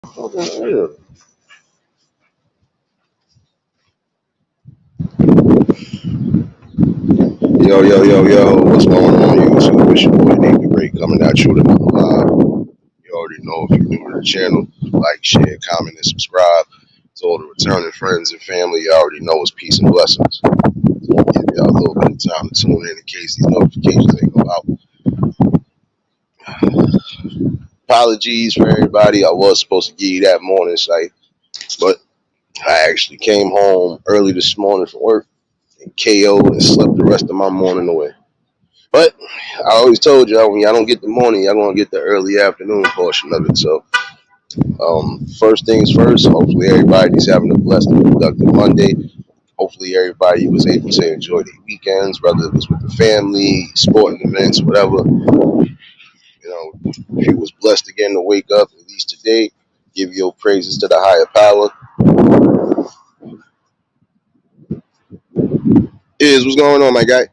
Yeah. Yo, yo, yo, yo, what's going on, YouTube? It's your boy Nate the Great coming at you with another live. You already know if you're new to the channel, like, share, comment, and subscribe. To all the returning friends and family, you already know it's peace and blessings. Give y'all a little bit of time to tune in case these notifications ain't go out. Apologies for everybody. I was supposed to give you that morning site, but I actually came home early this morning from work and KO'd and slept the rest of my morning away. But I always told y'all when y'all don't get the morning, y'all gonna get the early afternoon portion of it. So, first things first. Hopefully everybody's having a blessed and productive Monday. Hopefully everybody was able to enjoy their weekends, whether it was with the family, sporting events, whatever. You know, if you was blessed again to wake up at least today, give your praises to the higher power. What's going on, my guy?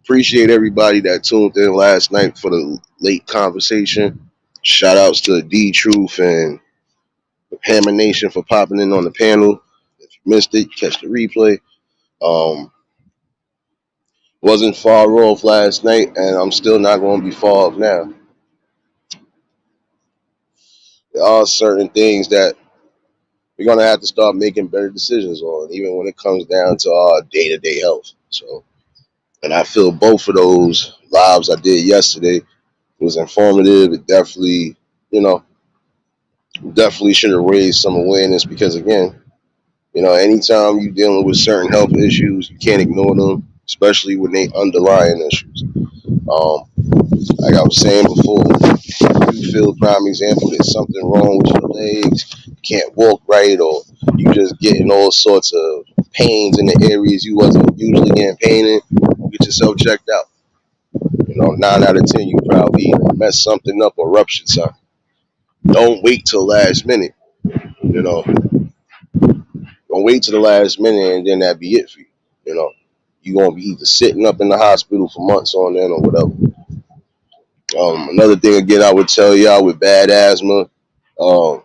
Appreciate everybody that tuned in last night for the late conversation. Shout outs to D Truth and Hammer Nation for popping in on the panel. If you missed it, catch the replay. Um, wasn't far off last night, and I'm still not going to be far off now. There are certain things that we're going to have to start making better decisions on, even when it comes down to our day-to-day health. So, and I feel both of those lives I did yesterday was informative. It definitely, you know, definitely should have raised some awareness because, again, you know, anytime you're dealing with certain health issues, you can't ignore them, especially when they underlying issues. Like I was saying before, you feel, prime example, there's something wrong with your legs, you can't walk right, or you just getting all sorts of pains in the areas you wasn't usually getting pain in, get yourself checked out. You know, 9 out of 10, you probably messed something up or ruptured something. Don't wait till last minute, you know. Don't wait till the last minute and then that be it for you. You know, you're gonna be either sitting up in the hospital for months on end or whatever. Another thing again, I would tell y'all with bad asthma, um,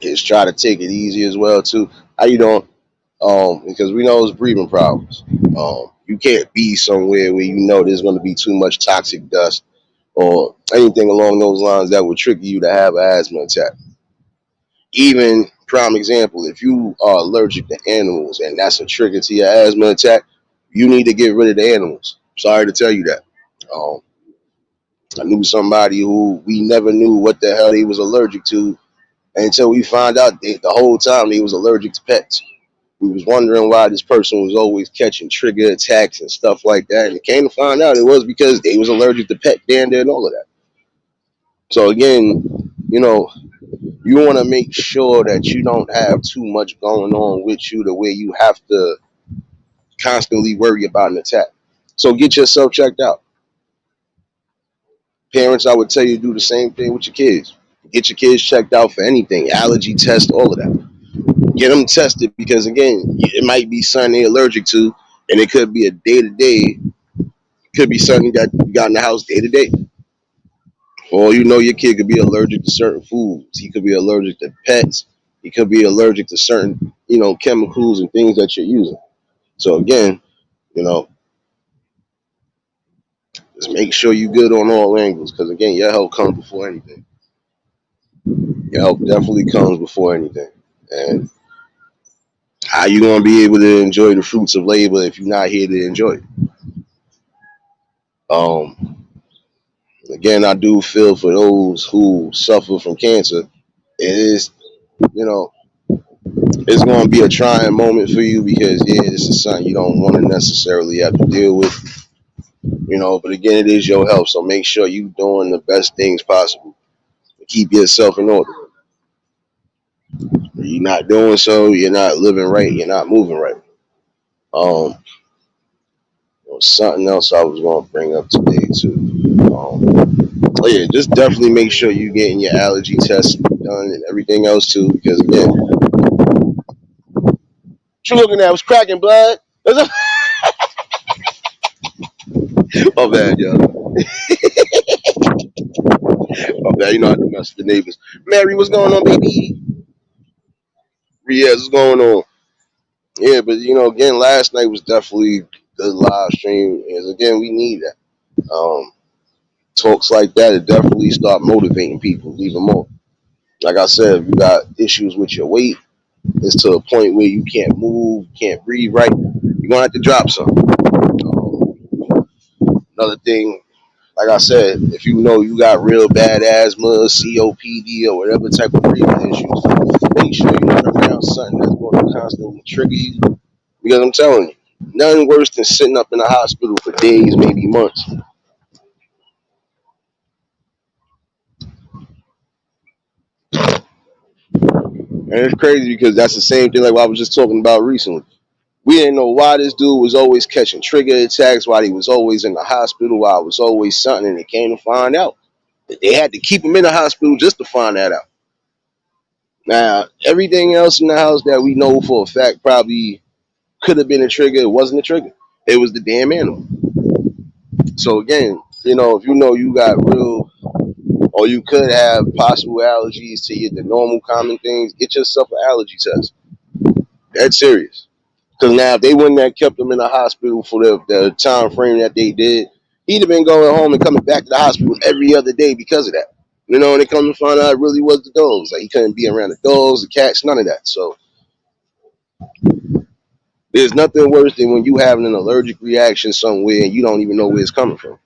is try to take it easy as well too. How you doing? Because we know it's breathing problems. You can't be somewhere where you know there's going to be too much toxic dust or anything along those lines that would trigger you to have an asthma attack. Even prime example, if you are allergic to animals and that's a trigger to your asthma attack, you need to get rid of the animals. Sorry to tell you that. Um, I knew somebody who we never knew what the hell he was allergic to until we found out that the whole time he was allergic to pets. We was wondering why this person was always catching trigger attacks and stuff like that. And it came to find out it was because they was allergic to pet dander and all of that. So again, you know, you want to make sure that you don't have too much going on with you the way you have to constantly worry about an attack. So get yourself checked out. Parents, I would tell you to do the same thing with your kids. Get your kids checked out for anything, allergy test, all of that. Get them tested because, again, it might be something they're allergic to, and it could be a day-to-day, could be something that you got in the house day-to-day. Or you know your kid could be allergic to certain foods. He could be allergic to pets. He could be allergic to certain, you know, chemicals and things that you're using. So again, you know, just make sure you're good on all angles because, again, your health comes before anything. Your health definitely comes before anything. And how you going to be able to enjoy the fruits of labor if you're not here to enjoy it? Again, I do feel for those who suffer from cancer. It is, you know, it's going to be a trying moment for you because, yeah, this is something you don't want to necessarily have to deal with, you know, but again, it is your health. So make sure you're doing the best things possible to keep yourself in order. You're not doing so, you're not living right, you're not moving right. There was something else I was going to bring up today, too. Oh yeah, just definitely make sure you're getting your allergy tests done and everything else too, because again, what you looking at was cracking blood. What's Oh man, yeah. Oh man, you know how to mess with the neighbors. Mary, what's going on, baby? Yes, what's going on? Yeah, but again, last night was definitely the live stream, and again, we need that. Talks like that, it definitely start motivating people even more. Like I said, if you got issues with your weight, it's to a point where you can't move, can't breathe right, you're gonna have to drop some. Another thing, like I said, if you know you got real bad asthma, COPD, or whatever type of breathing issues, make sure you're not around something that's going to constantly trigger you. Because I'm telling you, nothing worse than sitting up in a hospital for days, maybe months. And it's crazy because that's the same thing like what I was just talking about recently. We didn't know why this dude was always catching trigger attacks, why he was always in the hospital, why it was always something, and they came to find out. They had to keep him in the hospital just to find that out. Now, everything else in the house that we know for a fact probably could have been a trigger, it wasn't a trigger. It was the damn animal. So again, if you know you got real or you could have possible allergies to the normal common things, get yourself an allergy test. That's serious. Because now, if they wouldn't have kept him in the hospital for the time frame that they did, he'd have been going home and coming back to the hospital every other day because of that. And they come to find out it really was the dogs. Like he couldn't be around the dogs, the cats, none of that. So there's nothing worse than when you having an allergic reaction somewhere and you don't even know where it's coming from.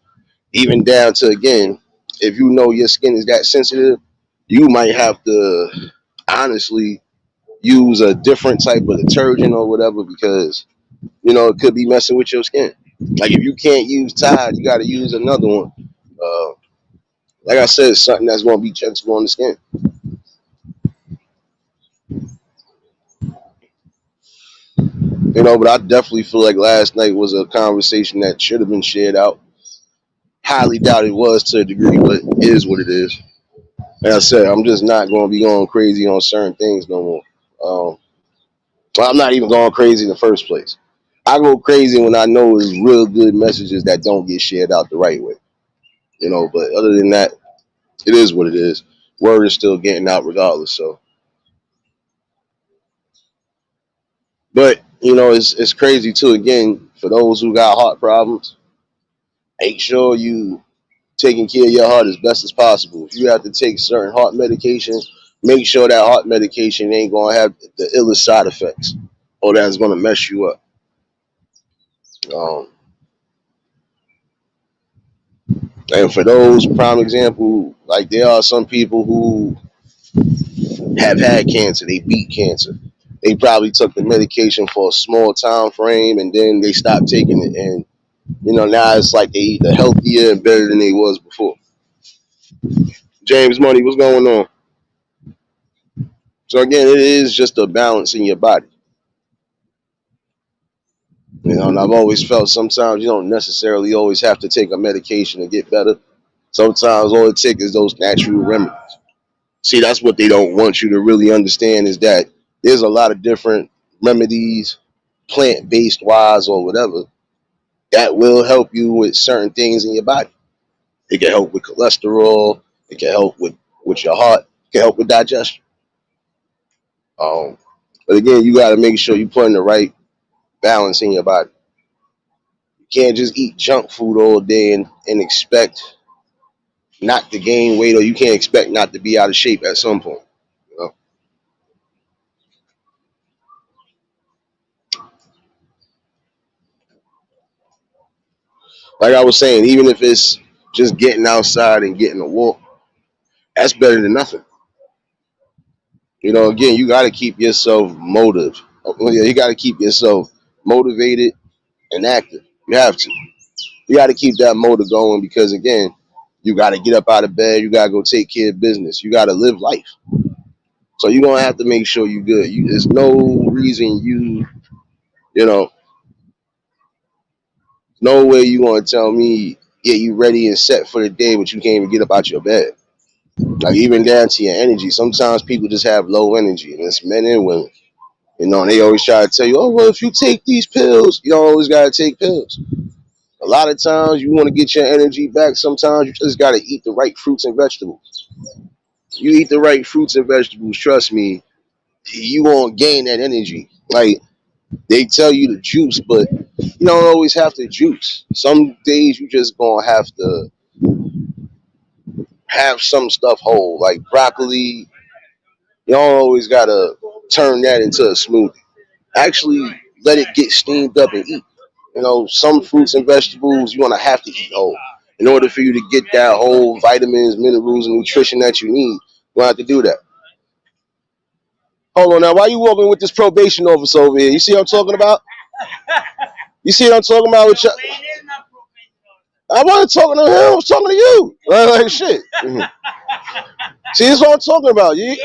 Even down to again, if you know your skin is that sensitive, you might have to honestly use a different type of detergent or whatever because it could be messing with your skin. Like if you can't use Tide, you got to use another one. Uh, like I said, something that's going to be gentle on the skin. But I definitely feel like last night was a conversation that should have been shared out. Highly doubt it was to a degree, but it is what it is. Like I said, I'm just not going to be going crazy on certain things no more. I'm not even going crazy in the first place. I go crazy when I know it's real good messages that don't get shared out the right way. But other than that, it is what it is. Word is still getting out regardless. So, but it's crazy too. Again, for those who got heart problems, make sure you taking care of your heart as best as possible. If you have to take certain heart medications, make sure that heart medication ain't gonna have the illest side effects or that's gonna mess you up. Um, and for those, prime example, like there are some people who have had cancer, they beat cancer. They probably took the medication for a small time frame and then they stopped taking it. And, now it's like they either healthier and better than they was before. James Money, what's going on? So again, it is just a balance in your body. And I've always felt sometimes you don't necessarily always have to take a medication to get better. Sometimes all it takes is those natural remedies. See, that's what they don't want you to really understand is that there's a lot of different remedies, plant-based wise or whatever, that will help you with certain things in your body. It can help with cholesterol. It can help with your heart. It can help with digestion. Um, but again, you got to make sure you're putting the right balance in your body. You can't just eat junk food all day and expect not to gain weight, or you can't expect not to be out of shape at some point. You know? Like I was saying, even if it's just getting outside and getting a walk, that's better than nothing. Again, you got to keep yourself You got to keep yourself motivated and active. You have to. You got to keep that motor going because again, you got to get up out of bed. You got to go take care of business. You got to live life. So you're gonna have to make sure you're good. There's no reason you know, no way you gonna tell me, yeah, you ready and set for the day, but you can't even get up out your bed. Like even down to your energy. Sometimes people just have low energy, and it's men and women. And they always try to tell you, oh well, if you take these pills, you don't always gotta take pills. A lot of times you want to get your energy back. Sometimes you just got to eat the right fruits and vegetables. You eat the right fruits and vegetables, trust me, you won't gain that energy. Like they tell you to juice, but you don't always have to juice. Some days you just gonna have to have some stuff whole, like broccoli. You don't always gotta turn that into a smoothie. Actually, let it get steamed up and eat. Some fruits and vegetables you wanna have to eat whole. In order for you to get that whole vitamins, minerals, and nutrition that you need, you have to do that. Hold on now, why you walking with this probation officer over here? You see what I'm talking about? You see what I'm talking about with you? I wasn't talking to him. I was talking to you. Like shit. See, this is what I'm talking about. You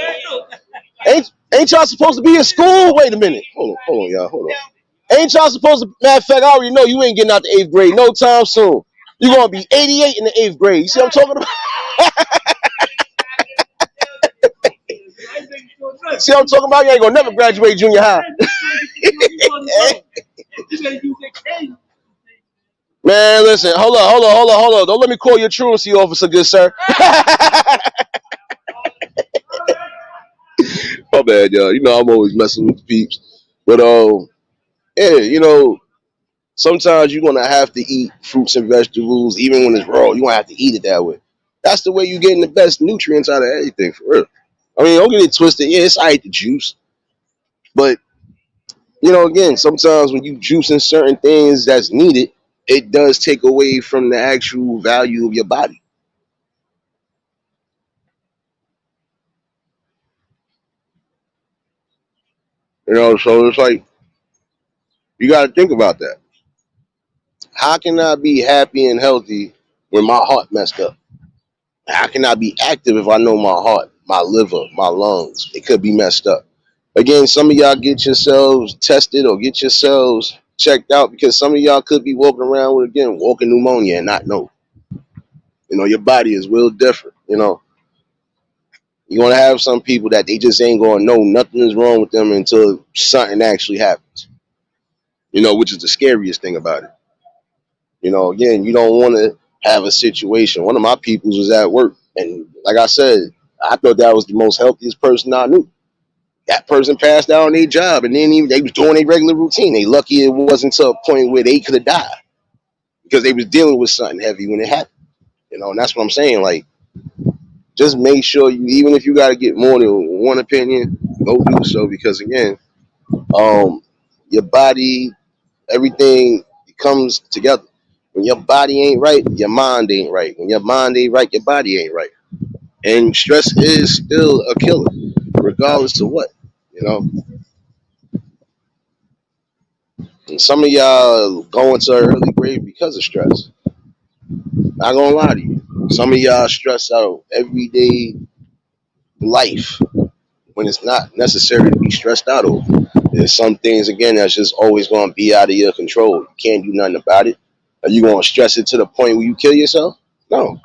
ain't y'all supposed to be in school? Wait a minute. Hold on, y'all. Hold on. Ain't y'all supposed to? Matter of fact, I already know you ain't getting out the eighth grade no time soon. You're gonna be 88 in the eighth grade. You see what I'm talking about? See what I'm talking about? You ain't gonna never graduate junior high. Man, listen, hold on. Don't let me call you a truancy officer, good sir. My bad, y'all. I'm always messing with the peeps. But yeah, sometimes you're gonna have to eat fruits and vegetables, even when it's raw. You're gonna have to eat it that way. That's the way you're getting the best nutrients out of everything, for real. I mean, don't get it twisted. Yeah, it's alright to juice. But, again, sometimes when you juicing certain things that's needed, it does take away from the actual value of your body. So it's like you got to think about that. How can I be happy and healthy when my heart messed up? How can I be active if I know my heart, my liver, my lungs, it could be messed up? Again, some of y'all get yourselves tested or get yourselves checked out because some of y'all could be walking around with, again, walking pneumonia and not know. Your body is real different. You're going to have some people that they just ain't going to know nothing is wrong with them until something actually happens, which is the scariest thing about it. Again, you don't want to have a situation. One of my peoples was at work, and like I said, I thought that was the most healthiest person I knew. That person passed out on their job, and then even they was doing their regular routine. They lucky it wasn't to a point where they could have died because they was dealing with something heavy when it happened. And that's what I'm saying. Like, just make sure you, even if you got to get more than one opinion, go do so because again, your body, everything comes together. When your body ain't right, your mind ain't right. When your mind ain't right, your body ain't right. And stress is still a killer, regardless of what, you know. And some of y'all going to an early grave because of stress. Not gonna lie to you. Some of y'all stress out everyday life when it's not necessary to be stressed out over. There's some things again that's just always gonna be out of your control. You can't do nothing about it. Are you gonna stress it to the point where you kill yourself? No.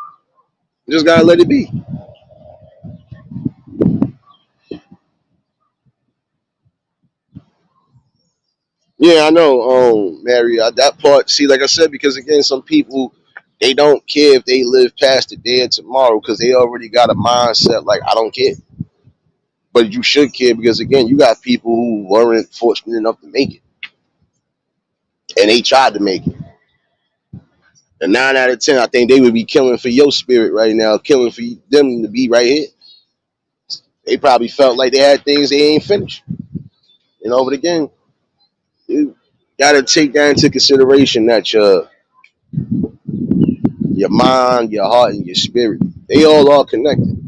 You just gotta let it be. Yeah, I know, Mary. That part. See, like I said, because again, some people they don't care if they live past the day of tomorrow because they already got a mindset like I don't care. But you should care because again, you got people who weren't fortunate enough to make it, and they tried to make it. And 9 out of 10, I think they would be killing for your spirit right now, killing for them to be right here. They probably felt like they had things they ain't finished. But again, you got to take that into consideration that your mind, your heart, and your spirit, they all are connected.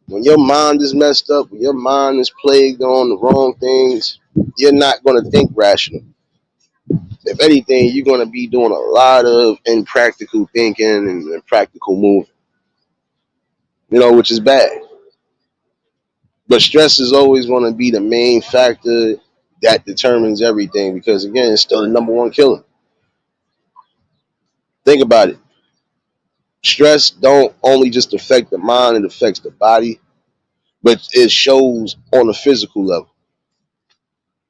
When your mind is messed up, when your mind is plagued on the wrong things, you're not going to think rational. If anything, you're going to be doing a lot of impractical thinking and impractical moving, which is bad. But stress is always going to be the main factor that determines everything because, again, it's still the number one killer. Think about it. Stress don't only just affect the mind, it affects the body, but it shows on a physical level.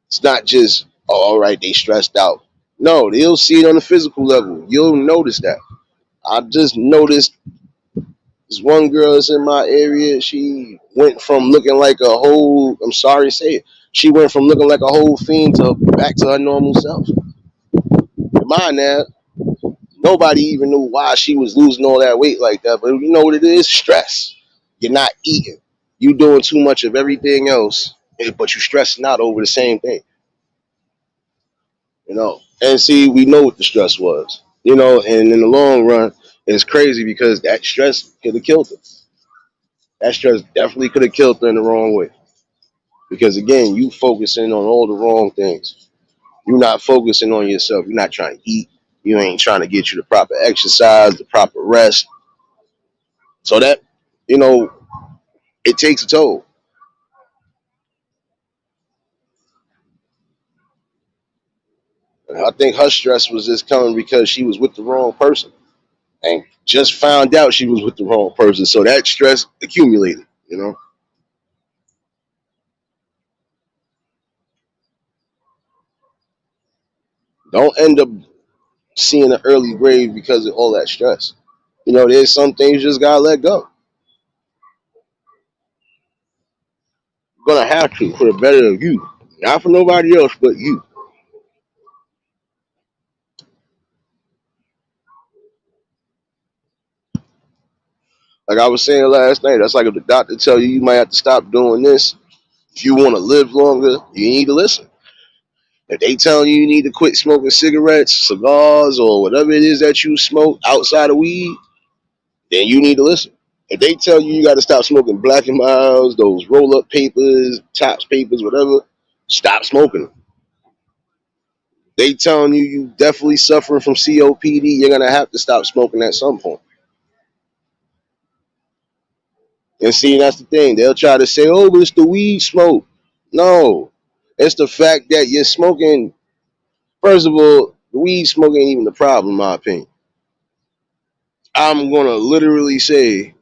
It's not just, oh, all right, they stressed out. No, they'll see it on the physical level. You'll notice that. I just noticed this one girl that's in my area. She went from looking like a whole. I'm sorry to say it. She went from looking like a whole fiend to back to her normal self. Mind that nobody even knew why she was losing all that weight like that. But you know what it is? Stress. You're not eating. You doing too much of everything else, but you stressing out over the same thing. You know. And see, we know what the stress was. You know, and in the long run, it's crazy because that stress could have killed her. That stress definitely could have killed her in the wrong way. Because again, you focusing on all the wrong things. You're not focusing on yourself. You're not trying to eat. You ain't trying to get you the proper exercise, the proper rest. So that, you know, it takes a toll. I think her stress was just coming because she was with the wrong person and just found out she was with the wrong person. So that stress accumulated, you know. Don't end up seeing an early grave because of all that stress. You know, there's some things you just gotta let go. You're gonna have to for the better of you, not for nobody else but you. Like I was saying last night, that's like if the doctor tell you you might have to stop doing this if you want to live longer. You need to listen. If they telling you you need to quit smoking cigarettes, cigars, or whatever it is that you smoke outside of weed, then you need to listen. If they tell you you got to stop smoking Black and Miles, those roll up papers, tops papers, whatever, stop smoking them. They telling you you definitely suffering from COPD, you're gonna have to stop smoking at some point. And see, that's the thing. They'll try to say, "Oh, but it's the weed smoke." No, it's the fact that you're smoking. First of all, the weed smoke ain't even the problem, in my opinion. I'm gonna literally say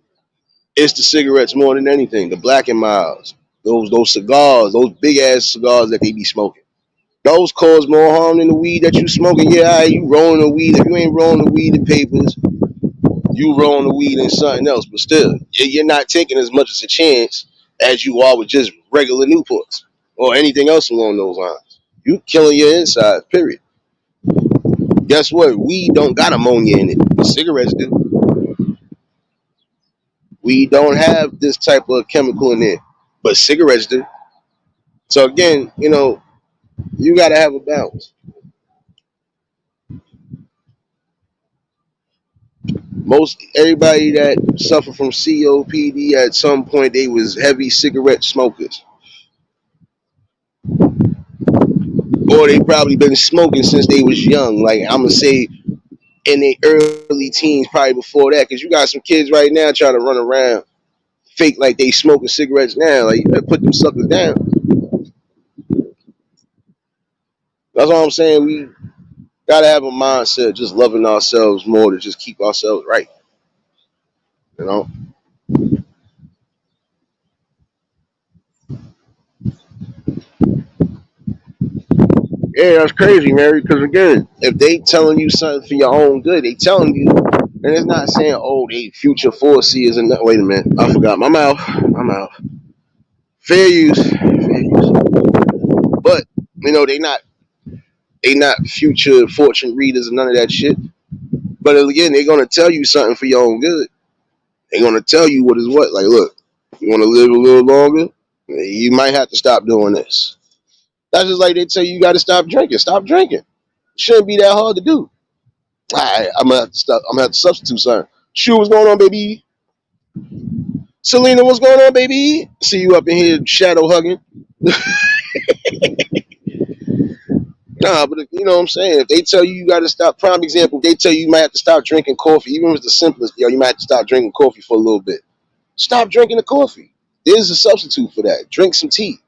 it's the cigarettes more than anything. The Black and Miles, those cigars, those big ass cigars that they be smoking. Those cause more harm than the weed that you smoking. Yeah, all right, you rolling the weed. If you ain't rolling the weed in papers, you rolling the weed in something else. But still, you're not taking as much as a chance as you are with just regular Newports or anything else along those lines. You killing your inside. Period. Guess what? Weed don't got ammonia in it. Cigarettes do. We don't have this type of chemical in there, but cigarettes do. So again, you know, you got to have a balance. Most everybody that suffer from COPD at some point they was heavy cigarette smokers, or they probably been smoking since they was young. Like I'm gonna say in their early teens, probably before that, because you got some kids right now trying to run around fake like they smoking cigarettes now. Like you better put them suckers down. That's all I'm saying. We gotta have a mindset just loving ourselves more to just keep ourselves right. You know. Yeah, that's crazy, Mary. Because again, if they telling you something for your own good, they telling you, and it's not saying, "Oh, they future foreseers." And wait a minute, I forgot my mouth. My mouth. Fair use, fair use. But you know, they not future fortune readers and none of that shit. But again, they're gonna tell you something for your own good. They're gonna tell you what is what. Like, look, you want to live a little longer, you might have to stop doing this. That's just like they tell you got to stop drinking. Stop drinking. It shouldn't be that hard to do. All right, I'm gonna have to stop. I'm gonna have to substitute something. Sure, what's going on, baby? Selena, what's going on, baby? See you up in here shadow hugging. Nah, but you know what I'm saying. If they tell you you got to stop, prime example, they tell you you might have to stop drinking coffee, even if it's the simplest. Yo, you might have to stop drinking coffee for a little bit. Stop drinking the coffee. There's a substitute for that. Drink some tea.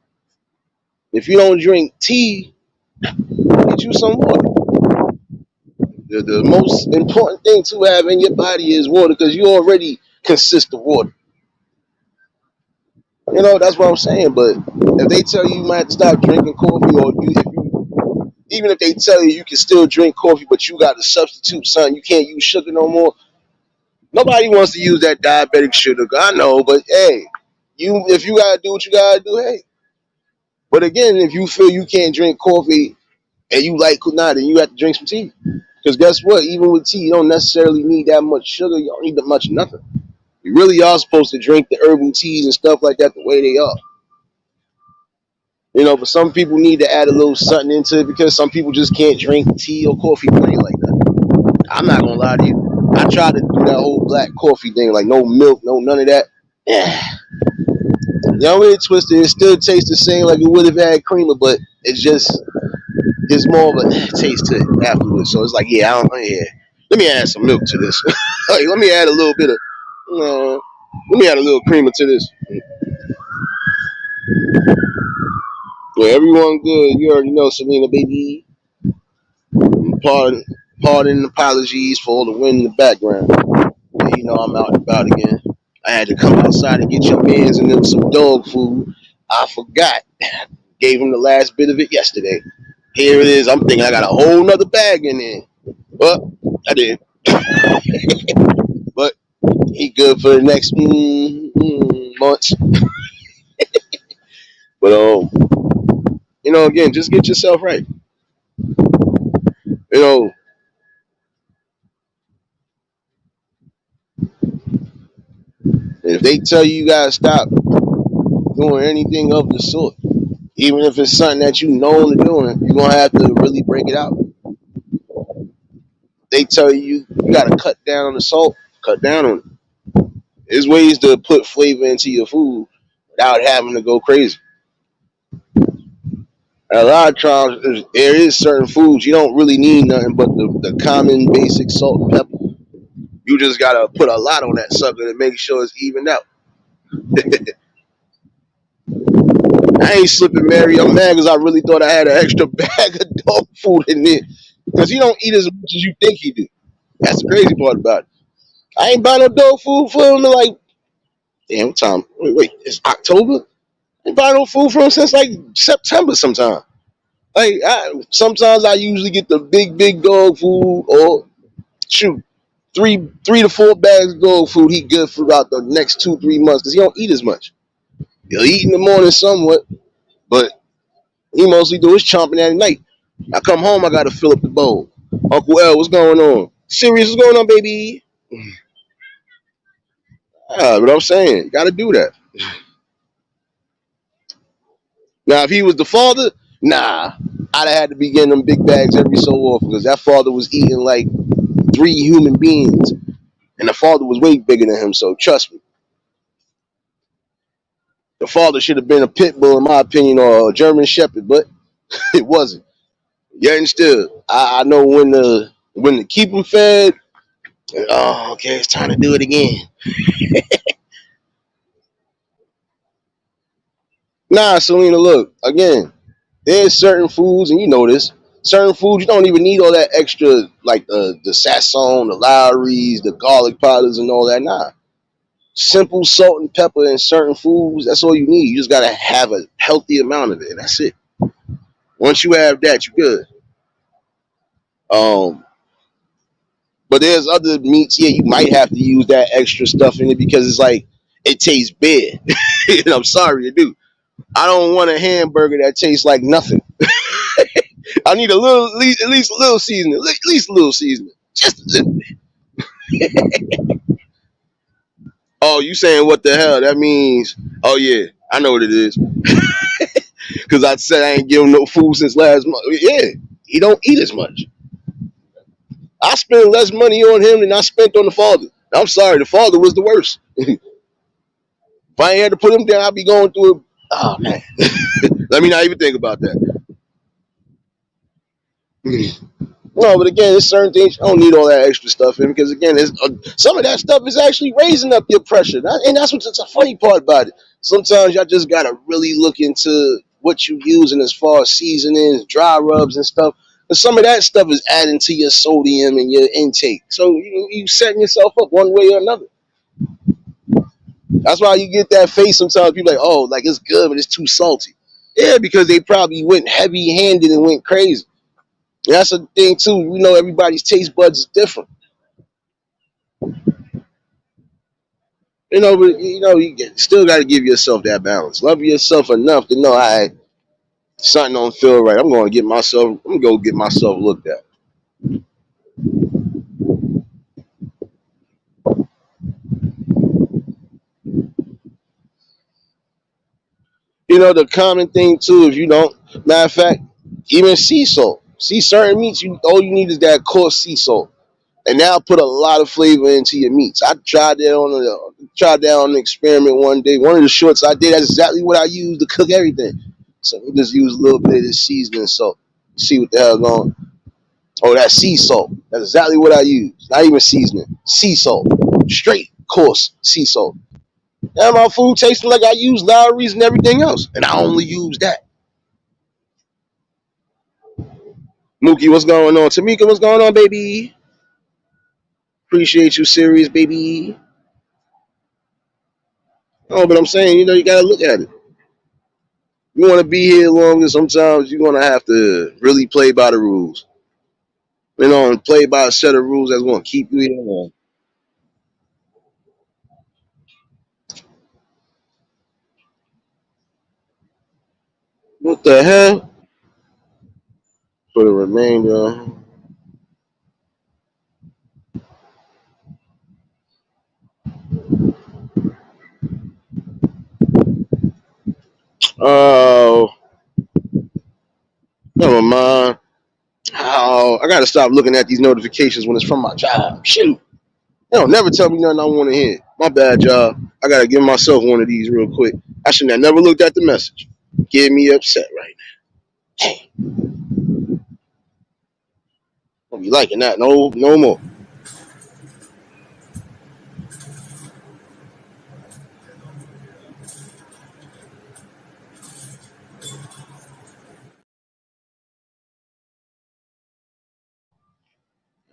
If you don't drink tea, get you some water. The most important thing to have in your body is water because you already consist of water. You know, that's what I'm saying. But if they tell you you might have to stop drinking coffee, or if you Even if they tell you you can still drink coffee, but you got to substitute something, you can't use sugar no more. Nobody wants to use that diabetic sugar. I know, but hey, you if you gotta do what you gotta do, hey. But again, if you feel you can't drink coffee and you like kunai, then you have to drink some tea. Because guess what? Even with tea, you don't necessarily need that much sugar. You don't need that much nothing. You really are supposed to drink the herbal teas and stuff like that the way they are. But some people need to add a little something into it because some people just can't drink tea or coffee plain like that. I'm not gonna lie to you. I tried to do that whole black coffee thing, like no milk, no none of that. Yeah. Y'all really twisted. It still tastes the same like it would have had creamer, but it's more of a taste to it afterwards. So it's like, yeah, I don't, yeah. Let me add some milk to this. Like, let me add a little bit of, let me add a little creamer to this. Well, everyone good. You already know, Selena, baby. Pardon, pardon apologies for all the wind in the background. Yeah, I'm out and about again. I had to come outside and get your mans and them some dog food. I forgot. Gave him the last bit of it yesterday. Here it is. I'm thinking I got a whole nother bag in there. But I did. But he good for the next months. But again, just get yourself right. You know, if they tell you you gotta stop doing anything of the sort, even if it's something that you know to doing, you're gonna have to really break it out. They tell you gotta cut down on the salt, cut down on it. There's ways to put flavor into your food without having to go crazy. A lot of times, there is certain foods you don't really need nothing but the common basic salt and pepper. You just gotta put a lot on that sucker to make sure it's evened out. I ain't slipping, Mary. I'm mad because I really thought I had an extra bag of dog food in there. Because he don't eat as much as you think he do. That's the crazy part about it. I ain't buying no dog food for him in like, damn, what time? Wait, it's October? I ain't buying no food for him since like September sometime. Like, sometimes I usually get the big dog food or shoot, three to four bags of dog food. He good for about the next 2-3 months because he don't eat as much. He'll eat in the morning somewhat, but he mostly do his chomping at night. I come home, I gotta fill up the bowl. Uncle L, what's going on? Serious, what's going on, baby? But I'm saying, you gotta do that. Now, if he was the father, nah, I'd have had to be getting them big bags every so often because that father was eating like 3 human beings, and the father was way bigger than him. So trust me, the father should have been a pit bull, in my opinion, or a German Shepherd, but it wasn't. Yet and still, I know when to keep him fed. Oh, okay, it's time to do it again. Nah, Selena, look, again, there's certain foods, and you know this, certain foods you don't even need all that extra, like the sazon, the Lowry's, the garlic powders, and all that. Nah. Simple salt and pepper in certain foods, that's all you need. You just gotta have a healthy amount of it, and that's it. Once you have that, you're good. Um, but there's other meats, yeah, you might have to use that extra stuff in it because it's like, it tastes bad. And I'm sorry, it do. I don't want a hamburger that tastes like nothing. I need a little, at least a little seasoning, at least a little seasoning, just a little bit. Oh, you saying what the hell? That means, oh yeah, I know what it is. Because I said I ain't give him no food since last month. Yeah, he don't eat as much. I spend less money on him than I spent on the father. I'm sorry, the father was the worst. If I ain't had to put him down, I'd be going through it. Oh man, let me not even think about that. No, but again, there's certain things you don't need all that extra stuff in because again, some of that stuff is actually raising up your pressure, and that's what's the funny part about it. Sometimes y'all just gotta really look into what you're using as far as seasonings, dry rubs, and stuff. But some of that stuff is adding to your sodium and your intake, so you setting yourself up one way or another. That's why you get that face sometimes. People like, oh, like it's good, but it's too salty. Yeah, because they probably went heavy handed and went crazy. That's a thing too. You know, everybody's taste buds is different. You know, but still got to give yourself that balance. Love yourself enough to know, I something don't feel right. I'm going to get myself. I'm going to go get myself looked at. You know, the common thing too. If you don't, matter of fact, even sea salt. See, certain meats, all you need is that coarse sea salt, and now put a lot of flavor into your meats. I tried that on an experiment one day. One of the shorts I did, that's exactly what I used to cook everything. So we just use a little bit of this seasoning salt. See what the hell going. Oh, that sea salt. That's exactly what I use. Not even seasoning. Sea salt. Straight coarse sea salt. And my food tasting like I use Lowry's and everything else. And I only use that. Mookie, what's going on? Tamika, what's going on, baby? Appreciate you, serious, baby. Oh, but I'm saying, you gotta look at it. You want to be here longer, sometimes you're gonna have to really play by the rules. And play by a set of rules that's gonna keep you here long. What the hell? For the remainder. Oh, never mind. Oh, I gotta stop looking at these notifications when it's from my job. Shoot. They don't never tell me nothing I want to hear. My bad, y'all. I gotta give myself one of these real quick. I shouldn't have never looked at the message. Get me upset right now. Dang. Don't be liking that. No, no more.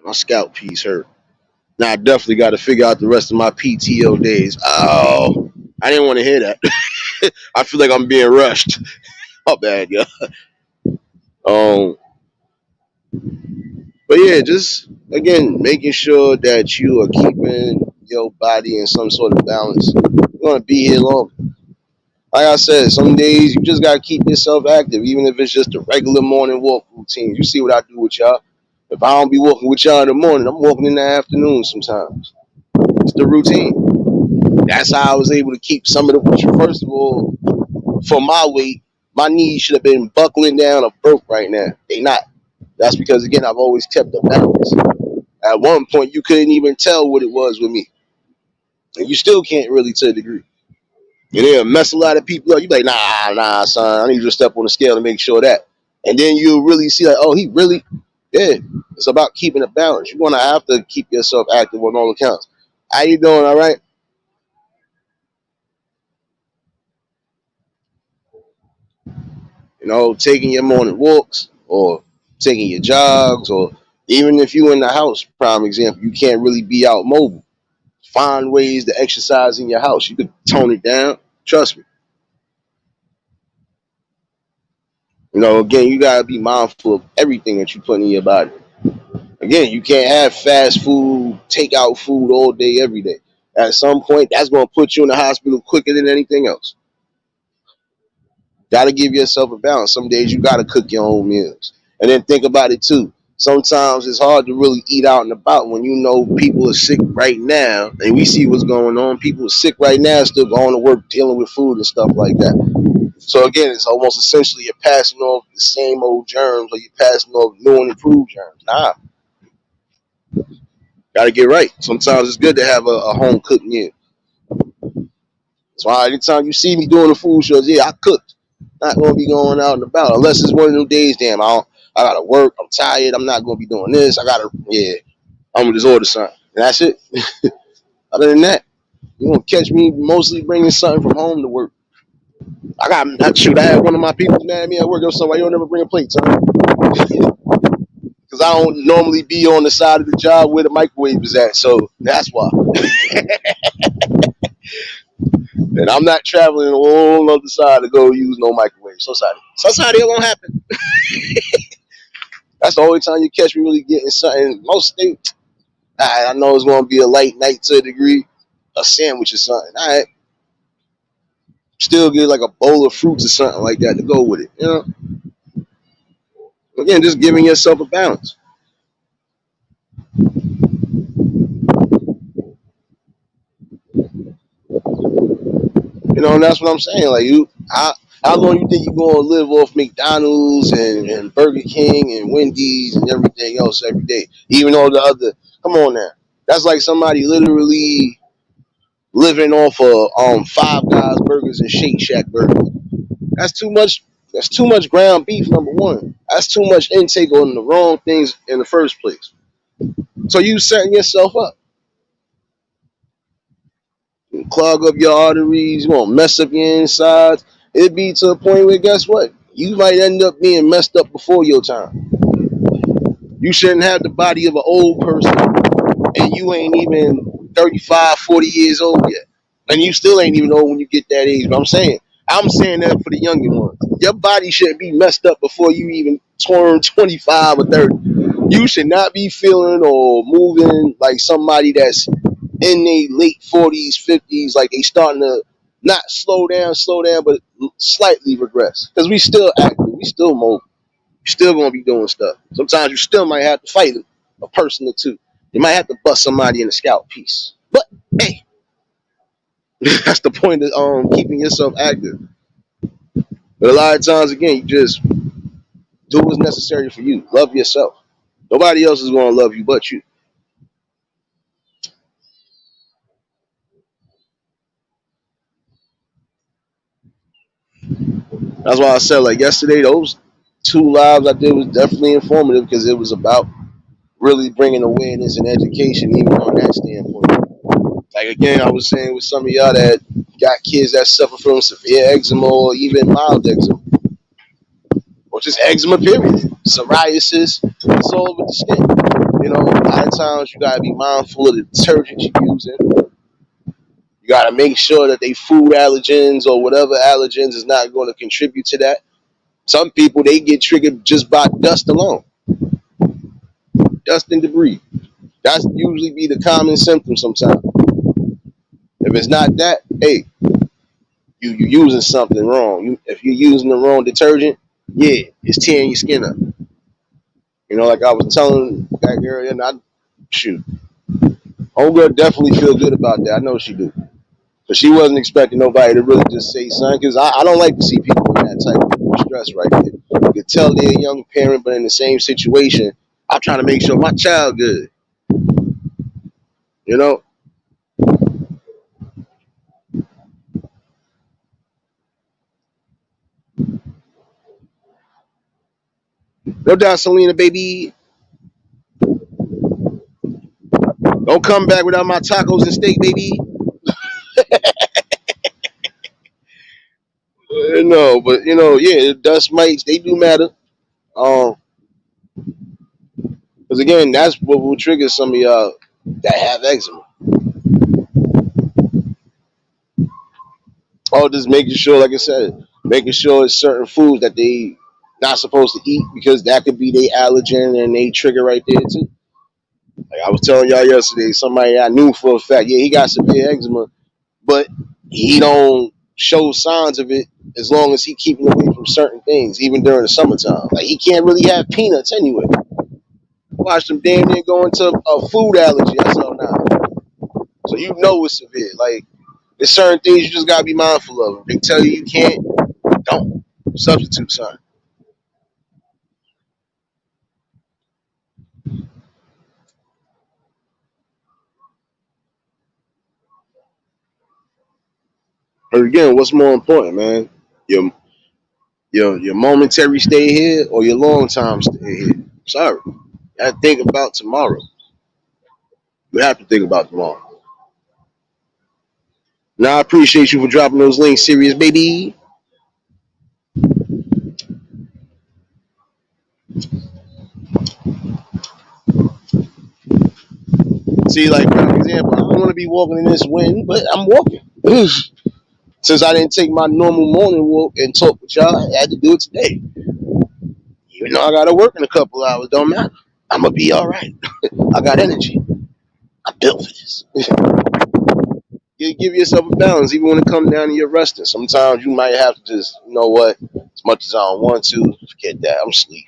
My scalp piece hurt. Now I definitely got to figure out the rest of my PTO days. Oh, I didn't want to hear that. I feel like I'm being rushed. Oh, bad, yeah. Um, but yeah, just again making sure that you are keeping your body in some sort of balance. You're gonna be here long. Like I said, some days you just gotta keep yourself active, even if it's just a regular morning walk routine. You see what I do with y'all. If I don't be walking with y'all in the morning, I'm walking in the afternoon sometimes. It's the routine. That's how I was able to keep some of the. First of all, for my weight, my knees should have been buckling down or broke right now. They not. That's because again, I've always kept a balance. At one point, you couldn't even tell what it was with me, and you still can't really to a degree. And it'll mess a lot of people up. You like, nah, son. I need you to step on the scale and make sure that. And then you'll really see like, oh, he really, yeah. It's about keeping a balance. You're gonna have to keep yourself active on all accounts. How you doing? All right. Taking your morning walks or taking your jogs, or even if you in the house, prime example, you can't really be out mobile. Find ways to exercise in your house. You could tone it down. Trust me. Again, you gotta be mindful of everything that you put in your body. Again, you can't have fast food, takeout food all day, every day. At some point, that's gonna put you in the hospital quicker than anything else. Gotta give yourself a balance. Some days you gotta cook your own meals. And then think about it too. Sometimes it's hard to really eat out and about when you know people are sick right now, and we see what's going on. People are sick right now, still going to work, dealing with food and stuff like that. So again, it's almost essentially you're passing off the same old germs, or you're passing off new and improved germs. Nah, gotta get right. Sometimes it's good to have a home cooked meal. That's why anytime you see me doing the food shows, yeah, I cooked. Not gonna be going out and about unless it's one of them days. Damn, I gotta work. I'm tired. I'm not gonna be doing this. Yeah, I'm gonna just order something. And that's it. Other than that, you gonna catch me mostly bringing something from home to work. I had one of my people mad at me at work. Yo, son, why you don't ever bring a plate, son? Because I don't normally be on the side of the job where the microwave is at. So that's why. And I'm not traveling a whole other side to go use no microwave. So sorry. So sorry, it won't happen. That's the only time you catch me really getting something. Most things, I know it's gonna be a light night to a degree, a sandwich or something. All right, still get like a bowl of fruits or something like that to go with it. You know, again, just giving yourself a balance. You know, and that's what I'm saying. Like how long you think you're gonna live off McDonald's and Burger King and Wendy's and everything else every day? Even though the other, come on now, that's like somebody literally living off of Five Guys burgers and Shake Shack burgers. That's too much. That's too much ground beef. Number one, that's too much intake on the wrong things in the first place. So you setting yourself up, you clog up your arteries. You won't mess up your insides. It'd be to a point where guess what? You might end up being messed up before your time. You shouldn't have the body of an old person, and you ain't even 35, 40 years old yet. And you still ain't even old when you get that age. But I'm saying that for the younger ones. Your body shouldn't be messed up before you even turn 25 or 30. You should not be feeling or moving like somebody that's in their late 40s, 50s, like they starting to not slow down, but slightly regress. Because we still active, we still mobile, we still gonna be doing stuff. Sometimes you still might have to fight a person or two. You might have to bust somebody in a scout piece. But hey, that's the point of keeping yourself active. But a lot of times, again, you just do what's necessary for you. Love yourself. Nobody else is gonna love you but you. That's why I said like yesterday, those two lives I did was definitely informative because it was about really bringing awareness and education, even on that standpoint. Like again, I was saying with some of y'all that got kids that suffer from severe eczema or even mild eczema, or just eczema period, psoriasis, it's all over the skin. You know, a lot of times you gotta be mindful of the detergent you're using. You gotta make sure that they food allergens or whatever allergens is not going to contribute to that. Some people they get triggered just by dust alone, dust and debris. That's usually be the common symptom sometimes. If it's not that, hey, you using something wrong. If you're using the wrong detergent, yeah, it's tearing your skin up. You know, like I was telling that girl, and I shoot, old girl definitely feel good about that. I know she do, but she wasn't expecting nobody to really just say something because I don't like to see people in that type of stress right there. You can tell they're a young parent, but in the same situation, I'm trying to make sure my child good. You know, no doubt, Selena, baby. Don't come back without my tacos and steak, baby. No, but you know, yeah, dust mites they do matter. Um, because again, that's what will trigger some of y'all that have eczema. Oh, just making sure, like I said, making sure it's certain foods that they not supposed to eat because that could be their allergen and they trigger right there too. Like I was telling y'all yesterday, somebody I knew for a fact, yeah, he got severe eczema, but he don't show signs of it as long as he keeping away from certain things, even during the summertime. Like he can't really have peanuts anyway. Watch them damn near go into a food allergy. That's all now. So you know it's severe. Like there's certain things you just gotta be mindful of. If they tell you can't, don't substitute son. But again, what's more important, man? Your your momentary stay here or your long time stay here. Sorry. You gotta think about tomorrow. You have to think about tomorrow. Now I appreciate you for dropping those links, serious baby. See, like for example, I don't want to be walking in this wind, but I'm walking. Since I didn't take my normal morning walk and talk with y'all, I had to do it today. Even though I gotta work in a couple hours, don't matter. I'm gonna be all right. I got energy. I'm built for this. You give yourself a balance, even when it comes down to your resting. Sometimes you might have to just, you know what, as much as I don't want to, forget that. I'm asleep.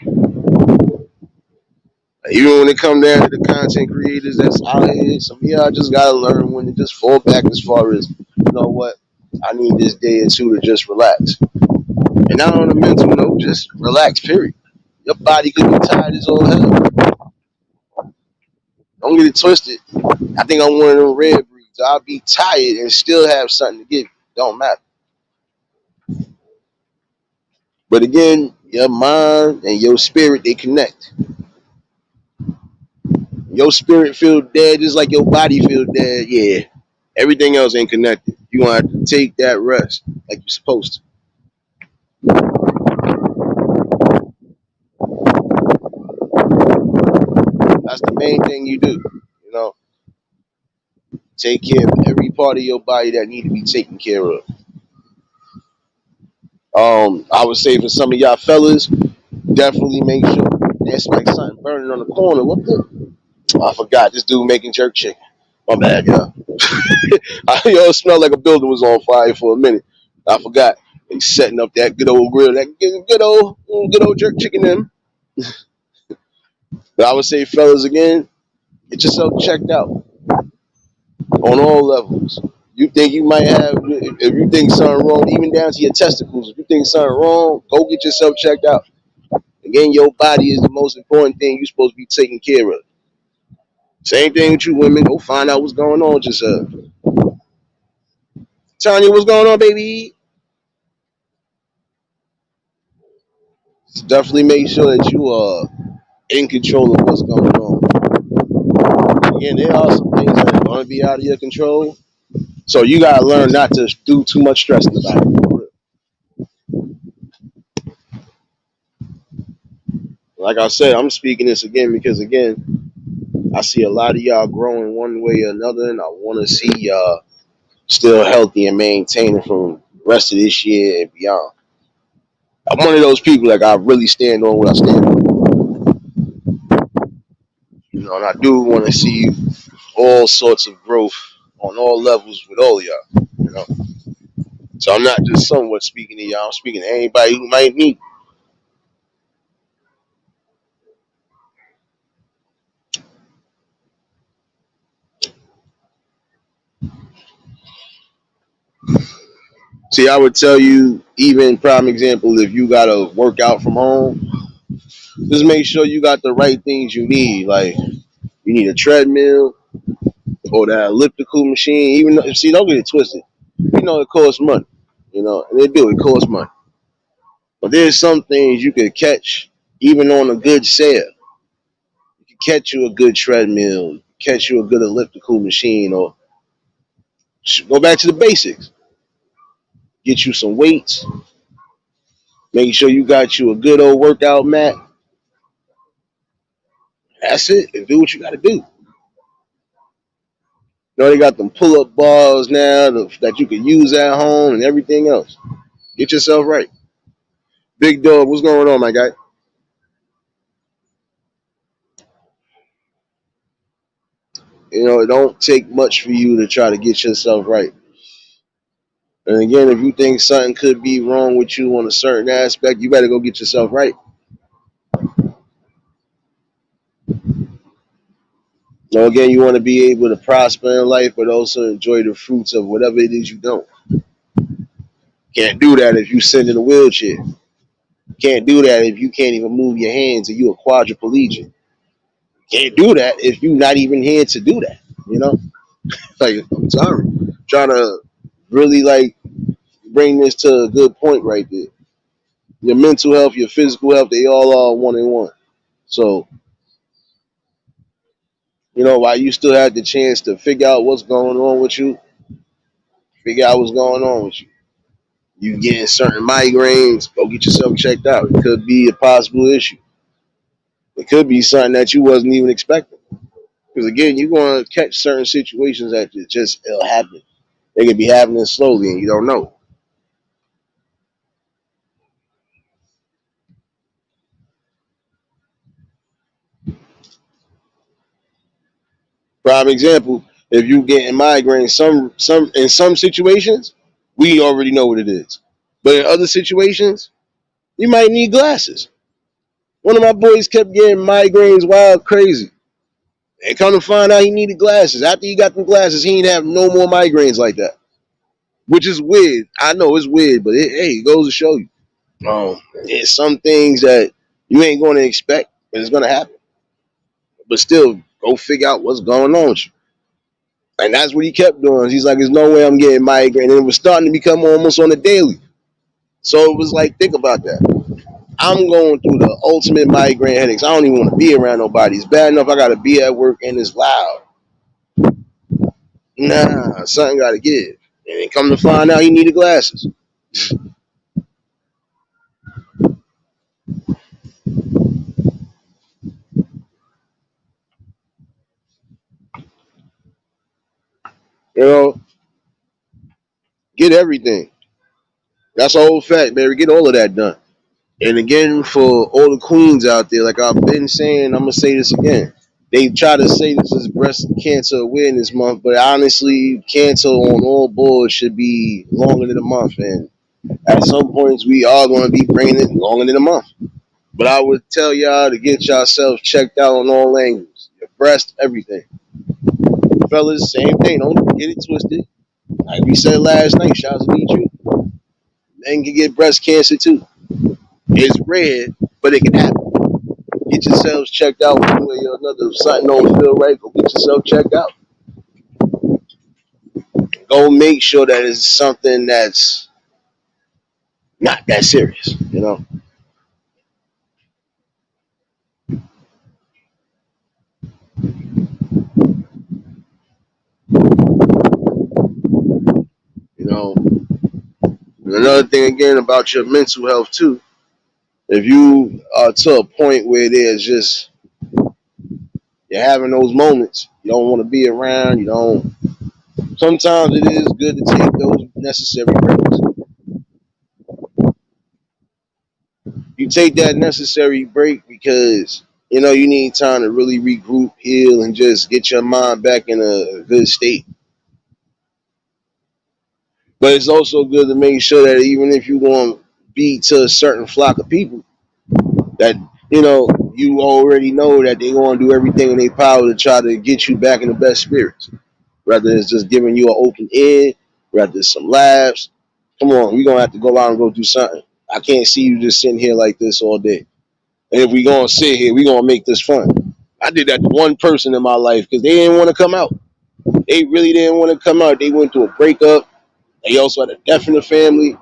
Even when it comes down to the content creators that's out here, some of y'all just gotta learn when to just fall back as far as, you know what, I need this day or two to just relax. And not on a mental note, just relax, period. Your body could be tired as all hell. Don't get it twisted. I think I'm one of them rare breeds. I'll be tired and still have something to give you. Don't matter. But again, your mind and your spirit, they connect. Your spirit feel dead just like your body feel dead. Yeah. Everything else ain't connected. You gonna have to take that rest like you're supposed to. That's the main thing you do. You know, take care of every part of your body that need to be taken care of. I would say for some of y'all fellas, definitely make sure there's like something burning on the corner. What the? Oh, I forgot. This dude making jerk chicken. My bad, y'all. Yo, it smelled like a building was on fire for a minute. I forgot. They setting up that good old grill, that good old jerk chicken. Then, but I would say, fellas, again, get yourself checked out on all levels. You think you might have, if you think something wrong, even down to your testicles. If you think something wrong, go get yourself checked out. Again, your body is the most important thing you're supposed to be taking care of. Same thing with you women. Go find out what's going on with yourself. Tanya, what's going on, baby? Definitely make sure that you are in control of what's going on. Again, there are some things that are going to be out of your control. So you got to learn not to do too much stressing about it. Like I said, I'm speaking this again because, again, I see a lot of y'all growing one way or another, and I want to see y'all still healthy and maintaining from the rest of this year and beyond. I'm one of those people, like, I really stand on what I stand on. You know, and I do want to see all sorts of growth on all levels with all of y'all. You know, so I'm not just somewhat speaking to y'all. I'm speaking to anybody who might need. See, I would tell you, even prime example, if you gotta work out from home, just make sure you got the right things you need. Like you need a treadmill or that elliptical machine. Even though, see, don't get it twisted. You know it costs money. You know, and they do. It costs money. But there's some things you could catch even on a good sale. You can catch you a good treadmill, catch you a good elliptical machine, or go back to the basics. Get you some weights. Make sure you got you a good old workout mat. That's it. And do what you got to do. You know, they got them pull up bars now that you can use at home and everything else. Get yourself right. Big dog, what's going on, my guy? You know, it don't take much for you to try to get yourself right. And again, if you think something could be wrong with you on a certain aspect, you better go get yourself right. You know, again, you want to be able to prosper in life, but also enjoy the fruits of whatever it is you don't. Can't do that if you sit in a wheelchair. Can't do that if you can't even move your hands and you a quadriplegic. Can't do that if you're not even here to do that. You know, like I'm sorry, trying to really like bring this to a good point right there. Your mental health, your physical health, they all are one in one. So you know, while you still have the chance to figure out what's going on with you, figure out what's going on with you. You getting certain migraines, go get yourself checked out. It could be a possible issue. It could be something that you wasn't even expecting. Because again, you're going to catch certain situations that just it'll happen. They could be happening slowly and you don't know. Prime example, if you getting migraines, some in some situations, we already know what it is. But in other situations, you might need glasses. One of my boys kept getting migraines wild crazy. And come to find out he needed glasses. After he got the glasses, he didn't have no more migraines like that. Which is weird. I know it's weird, but hey, it goes to show you. There's some things that you ain't going to expect, but it's going to happen. But still, go figure out what's going on with you. And that's what he kept doing. He's like, there's no way I'm getting migraine. And it was starting to become almost on a daily. So it was like, think about that. I'm going through the ultimate migraine headaches. I don't even want to be around nobody. It's bad enough I got to be at work and it's loud. Nah, something got to give. And then come to find out he needed glasses. You know, get everything. That's a whole fact, baby. Get all of that done. And again, for all the queens out there, like I've been saying, I'm gonna say this again. They try to say this is Breast Cancer Awareness Month, but honestly, cancer on all boards should be longer than a month. And at some points, we are going to be bringing it longer than a month. But I would tell y'all to get yourself checked out on all angles, your breast, everything. Fellas, same thing. Don't get it twisted. Like we said last night, shout out to meet you. Men can get breast cancer too. It's rare, but it can happen. Get yourselves checked out one way or another. If something don't feel right, go get yourself checked out. Go make sure that it's something that's not that serious, you know. You know, another thing again about your mental health too. If you are to a point where there's just you're having those moments, you don't want to be around. You don't. Sometimes it is good to take those necessary breaks. You take that necessary break because you need time to really regroup, heal, and just get your mind back in a good state. But it's also good to make sure that even if you want to be to a certain flock of people, that you already know that they're going to do everything in their power to try to get you back in the best spirits. Whether it's just giving you an open ear, whether it's some laughs. Come on, we're gonna have to go out and go do something. I can't see you just sitting here like this all day. And if we gonna sit here, we gonna make this fun. I did that to one person in my life because they didn't want to come out. They really didn't want to come out. They went through a breakup. They also had a death in the family.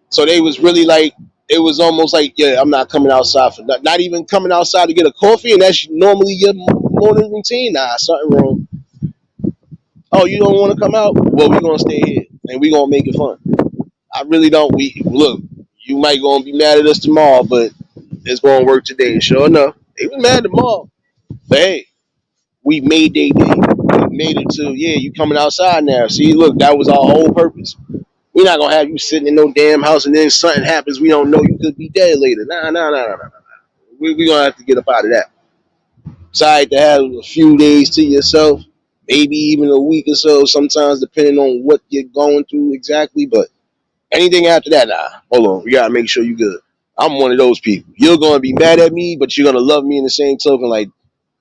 So they was really like, it was almost like, yeah, I'm not coming outside for not even coming outside to get a coffee, and that's normally your morning routine. Nah, something wrong. Oh, you don't want to come out? Well, we're gonna stay here and we're gonna make it fun. I really don't. We look, you might gonna be mad at us tomorrow, but it's gonna work today. Sure enough, they was mad tomorrow. But hey, we made their day. We made it to, yeah, you coming outside now. See, look, that was our whole purpose. We're not gonna have you sitting in no damn house and then something happens. We don't know, you could be dead later. Nah, nah, nah, nah, nah. We gonna have to get up out of that. Decide to have a few days to yourself, maybe even a week or so, sometimes depending on what you're going through exactly. But anything after that, nah, hold on. We gotta make sure you good. I'm one of those people. You're gonna be mad at me, but you're gonna love me in the same token. Like,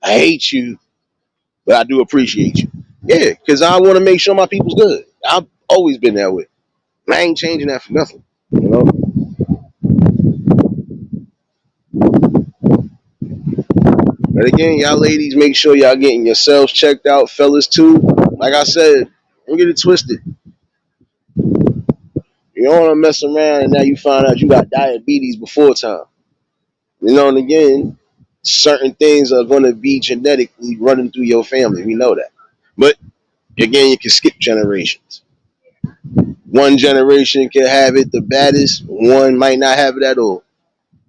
I hate you, but I do appreciate you. Yeah, because I want to make sure my people's good. I've always been that way. I ain't changing that for nothing. You know. But again, y'all ladies, make sure y'all getting yourselves checked out, fellas too. Like I said, don't get it twisted. You don't want to mess around and now you find out you got diabetes before time. And again, certain things are going to be genetically running through your family. We know that. But again, you can skip generations. One generation can have it the baddest, one might not have it at all.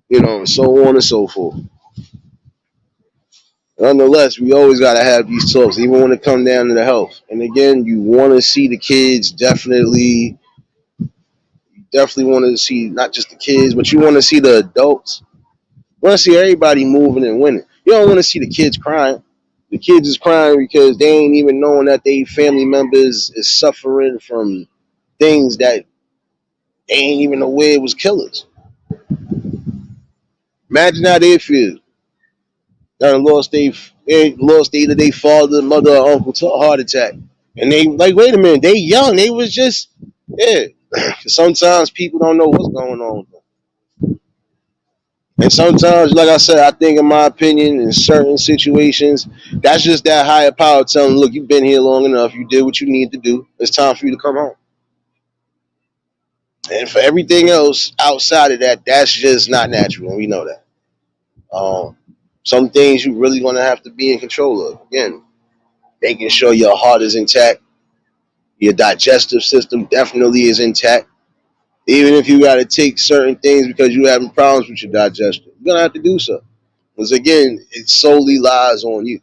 And so on and so forth. Nonetheless, we always got to have these talks, even when it comes down to the health. And again, you want to see the kids definitely want to see not just the kids, but you want to see the adults. You want to see everybody moving and winning. You don't want to see the kids crying. The kids is crying because they ain't even knowing that they family members is suffering from things that they ain't even aware it was killers. Imagine how they feel. That lost either their father, mother, or uncle to a heart attack. And they like, wait a minute, they young. They was just yeah. Sometimes people don't know what's going on. And sometimes, like I said, I think in my opinion, in certain situations, that's just that higher power telling, look, you've been here long enough, you did what you need to do. It's time for you to come home. And for everything else outside of that, that's just not natural, and we know that. Um, some things you really gonna have to be in control of. Again, making sure your heart is intact, your digestive system definitely is intact. Even if you got to take certain things because you're having problems with your digestion, you're gonna have to do so. Because again, it solely lies on you.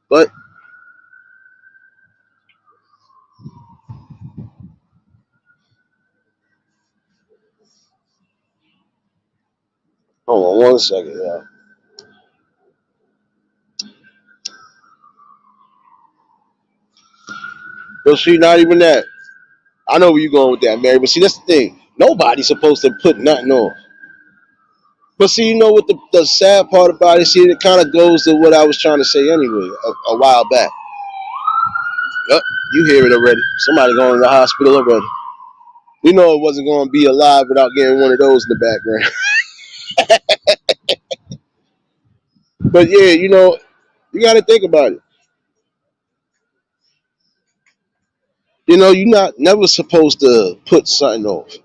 But hold on one second, y'all. But see, not even that. I know where you're going with that, Mary. But see, that's the thing. Nobody's supposed to put nothing on. But see, you know what the sad part about it? See, it kind of goes to what I was trying to say anyway a while back. Yep, you hear it already. Somebody going to the hospital already. You know it wasn't going to be alive without getting one of those in the background. But yeah, you got to think about it. You're not never supposed to put something off.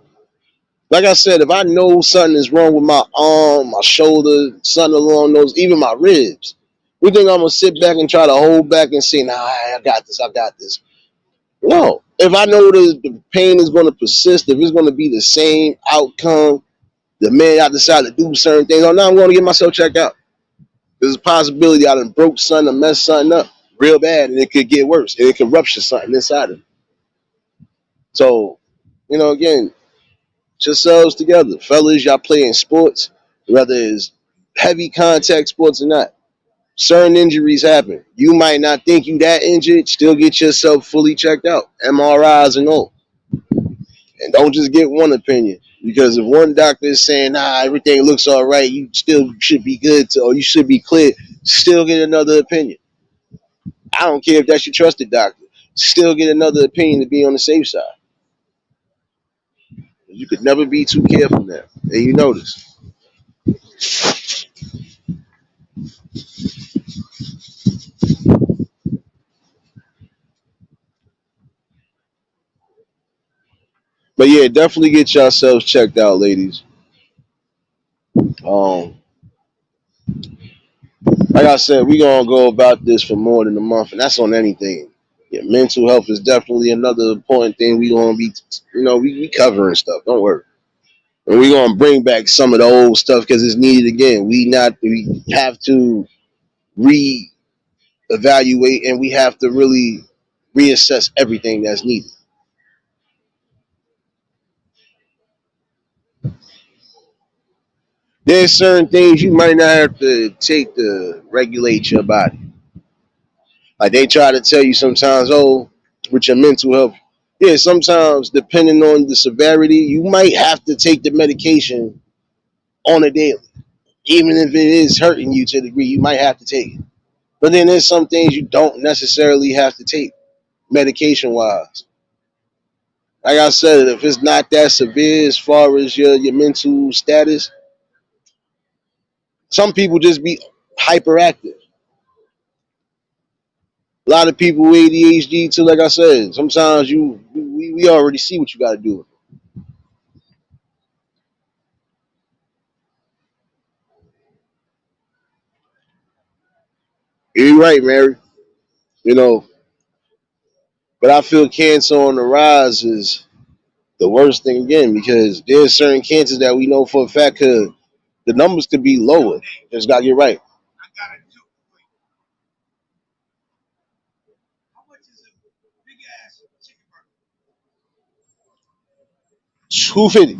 Like I said, if I know something is wrong with my arm, my shoulder, something along those, even my ribs, we think I'm gonna sit back and try to hold back and say, "Nah, I got this, I got this." No, if I know the pain is going to persist, if it's going to be the same outcome, the minute I decide to do certain things, oh, now I'm going to get myself checked out. There's a possibility I done broke something or messed something up real bad, and it could get worse, and it could rupture something inside of it. So, again, get yourselves together. Fellas, y'all playing sports, whether it's heavy contact sports or not. Certain injuries happen. You might not think you that injured, still get yourself fully checked out. MRIs and all. And don't just get one opinion. Because if one doctor is saying, nah, everything looks all right, you still should be good to, or you should be clear, still get another opinion. I don't care if that's your trusted doctor. Still get another opinion to be on the safe side. You could never be too careful now. And you know this. But yeah, definitely get yourselves checked out, ladies. Um, like I said, we gonna go about this for more than a month, and that's on anything. Yeah, mental health is definitely another important thing we gonna be, we covering stuff. Don't worry, and we gonna bring back some of the old stuff because it's needed again. We have to re-evaluate, and we have to really reassess everything that's needed. There's certain things you might not have to take to regulate your body. Like they try to tell you sometimes, oh, with your mental health. Yeah, sometimes depending on the severity, you might have to take the medication on a daily. Even if it is hurting you to a degree, you might have to take it. But then there's some things you don't necessarily have to take medication wise. Like I said, if it's not that severe as far as your mental status, some people just be hyperactive. A lot of people with ADHD too, like I said, sometimes we already see what you got to do. You're right, Mary. You know, but I feel cancer on the rise is the worst thing again because there's certain cancers that we know for a fact could the numbers could be lower. Just gotta get right. 250.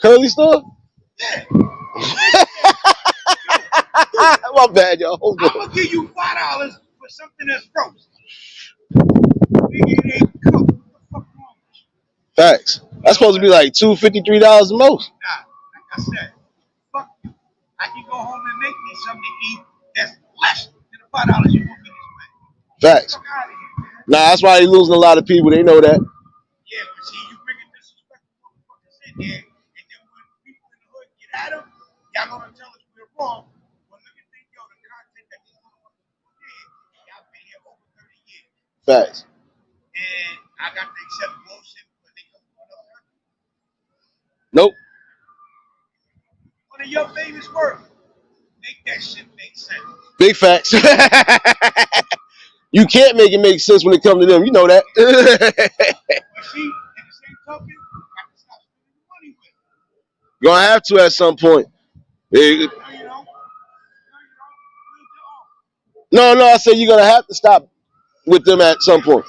Curly store? Yeah. My bad, y'all. Hold on. I'm gonna give you $5 for something that's frozen. Facts. That's supposed to be like $253 the most. Nah, like I said, fuck you. I can go home and make me something to eat that's less than the $5 you want me to spend. Facts. Nah, that's why they losing a lot of people. They know that. Yeah, but see, you bringing disrespectful motherfuckers in there, and then when people in the hood get at them, y'all gonna tell us we're wrong. Well, look at the content that these motherfuckers did. Y'all been here over 30 years. Facts. And I got to accept bullshit when they come to the country. Nope. One of your famous words. Make that shit make sense. Big facts. You can't make it make sense when it comes to them. You know that. You see, in the same token, I can stop spending the money with. You're gonna have to at some point. No, I said you're gonna have to stop with them at some point.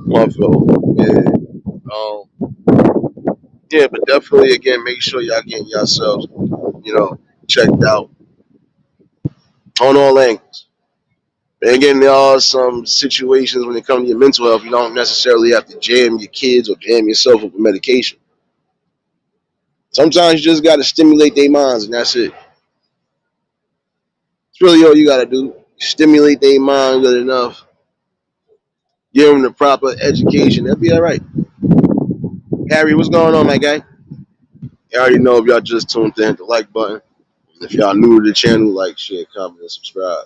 My fault. Yeah, but definitely again, make sure y'all getting yourselves, checked out on all angles. And again, there are some situations when it comes to your mental health, you don't necessarily have to jam your kids or jam yourself with medication. Sometimes you just got to stimulate their minds, and that's it. It's really all you got to do. Stimulate their mind good enough. Give them the proper education. They'll be all right. Harry, what's going on, my guy? You already know if y'all just tuned in, hit the like button. If y'all new to the channel, like, share, comment, and subscribe.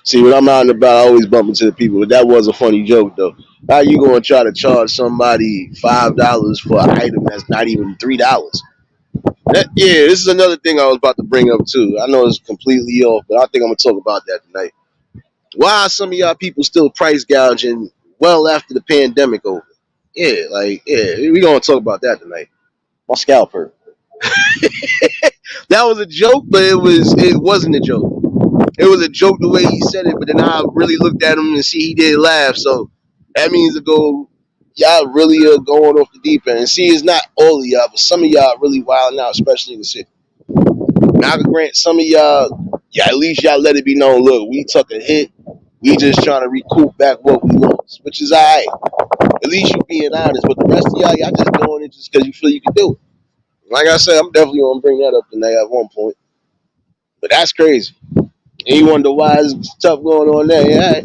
See, when I'm out and about, I always bump into the people. But that was a funny joke, though. How you gonna try to charge somebody $5 for an item that's not even $3? Yeah, this is another thing I was about to bring up too. I know it's completely off, but I think I'm gonna talk about that tonight. Why are some of y'all people still price gouging well after the pandemic over? Yeah, we gonna talk about that tonight. My scalper. That was a joke, but it wasn't a joke. It was a joke the way he said it, but then I really looked at him and see he did laugh. So that means y'all really are going off the deep end. And see, it's not all of y'all, but some of y'all really wilding out, especially in the city. Now I can grant some of y'all, at least y'all let it be known. Look, we took a hit. We just trying to recoup back what we lost, which is all right. At least you being honest. But the rest of y'all just doing it just because you feel you can do it. Like I said, I'm definitely gonna bring that up tonight at one point. But that's crazy. And you wonder why it's tough going on there. Yeah,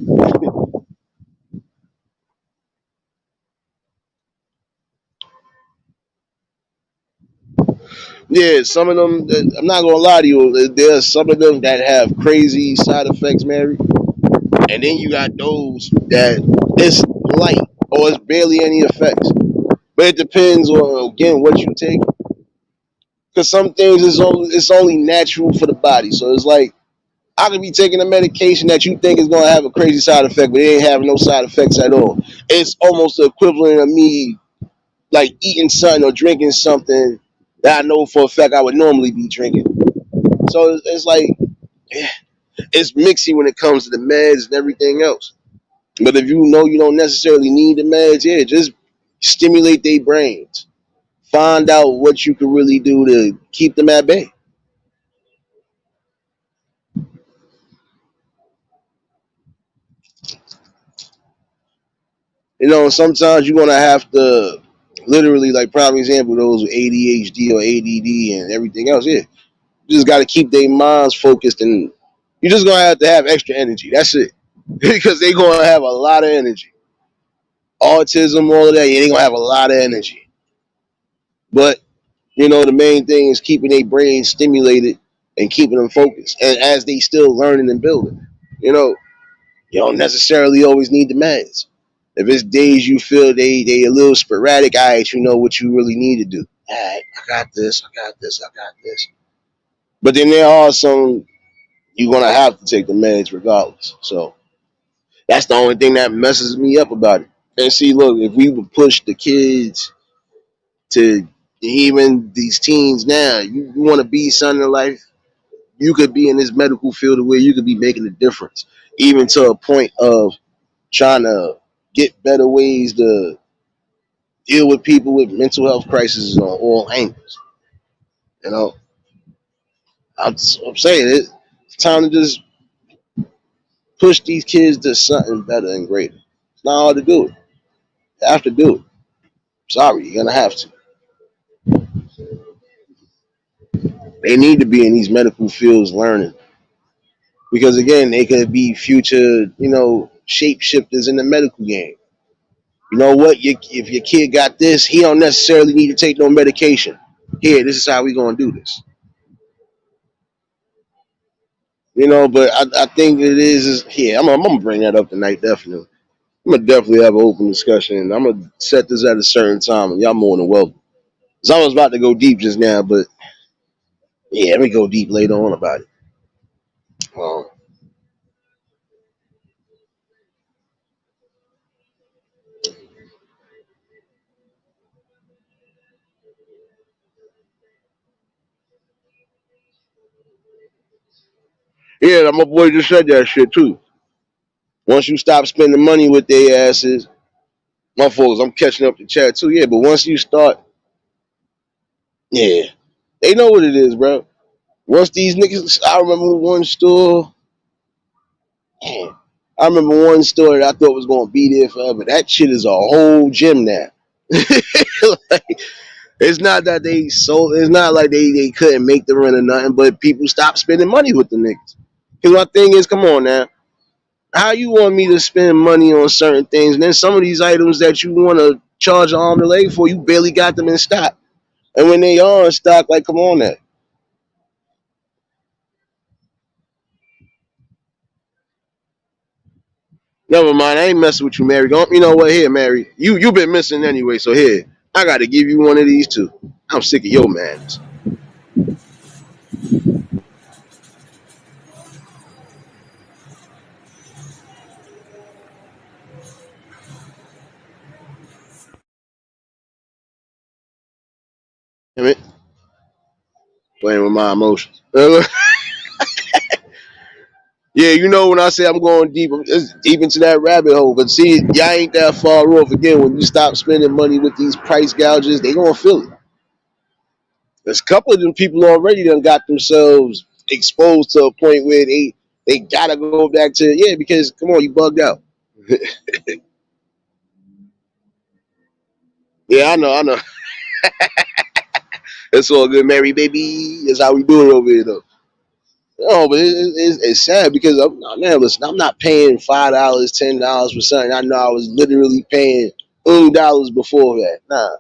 yeah, some of them, I'm not gonna lie to you, there's some of them that have crazy side effects, Mary. And then you got those that it's light or it's barely any effects. But it depends on, again, what you take. Because some things it's only natural for the body. So it's like, I could be taking a medication that you think is going to have a crazy side effect, but it ain't having no side effects at all. It's almost the equivalent of me like eating something or drinking something that I know for a fact I would normally be drinking. So it's like, it's mixy when it comes to the meds and everything else. But if you know you don't necessarily need the meds, yeah, just stimulate their brains. Find out what you can really do to keep them at bay. Sometimes you're gonna have to literally, like prime example, those with ADHD or ADD and everything else. Yeah, you just got to keep their minds focused, and you're just gonna have to have extra energy. That's it, because they're gonna have a lot of energy. Autism, all of that, yeah, they're gonna have a lot of energy. But the main thing is keeping their brains stimulated and keeping them focused, and as they still learning and building. You know, you don't necessarily always need the meds. If it's days you feel they a little sporadic, all right, you know what you really need to do. All right, I got this, I got this, I got this. But then there are some you're gonna have to take the meds regardless. So that's the only thing that messes me up about it. And see, look, if we would push the kids to even these teens now, you want to be something in life, you could be in this medical field where you could be making a difference, even to a point of trying to get better ways to deal with people with mental health crises on all angles. You know, I'm saying it's time to just push these kids to something better and greater. It's not hard to do it. You have to do it. Sorry, you're gonna have to. They need to be in these medical fields learning because again, they could be future, shapeshifters in the medical game. You know what? If your kid got this, he don't necessarily need to take no medication. Here, this is how we gonna do this. But I think it is here. I'm gonna bring that up tonight, definitely. I'm gonna definitely have an open discussion. I'm gonna set this at a certain time, and y'all more than welcome. Cause I was about to go deep just now, but yeah, let me go deep later on about it. Um, yeah, my boy just said that shit too. Once you stop spending money with their asses, my folks, I'm catching up to chat too. Yeah, but once you start, yeah, they know what it is, bro. Once these niggas, I remember one store. Man, I remember one store that I thought was gonna be there forever. That shit is a whole gym now. Like, it's not that they sold. It's not like they couldn't make the rent or nothing. But people stopped spending money with the niggas. Because my thing is, come on now, how you want me to spend money on certain things, and then some of these items that you want to charge an arm and a leg for, you barely got them in stock. And when they are in stock, like, come on now. Never mind, I ain't messing with you, Mary. You know what? Here, Mary, you been missing anyway, so here, I got to give you one of these too. I'm sick of your manners. Damn it, playing with my emotions. Yeah, when I say I'm going deep, it's deep into that rabbit hole. But see, y'all ain't that far off. Again, when you stop spending money with these price gouges, they gonna feel it. There's a couple of them people already done got themselves exposed to a point where they gotta go back to because come on, you bugged out. Yeah, I know. It's all good, Mary baby. That's how we do it over here, though. No, but it's sad because man, listen, I'm not paying $5, $10 for something. I know I was literally paying dollars before that. Nah,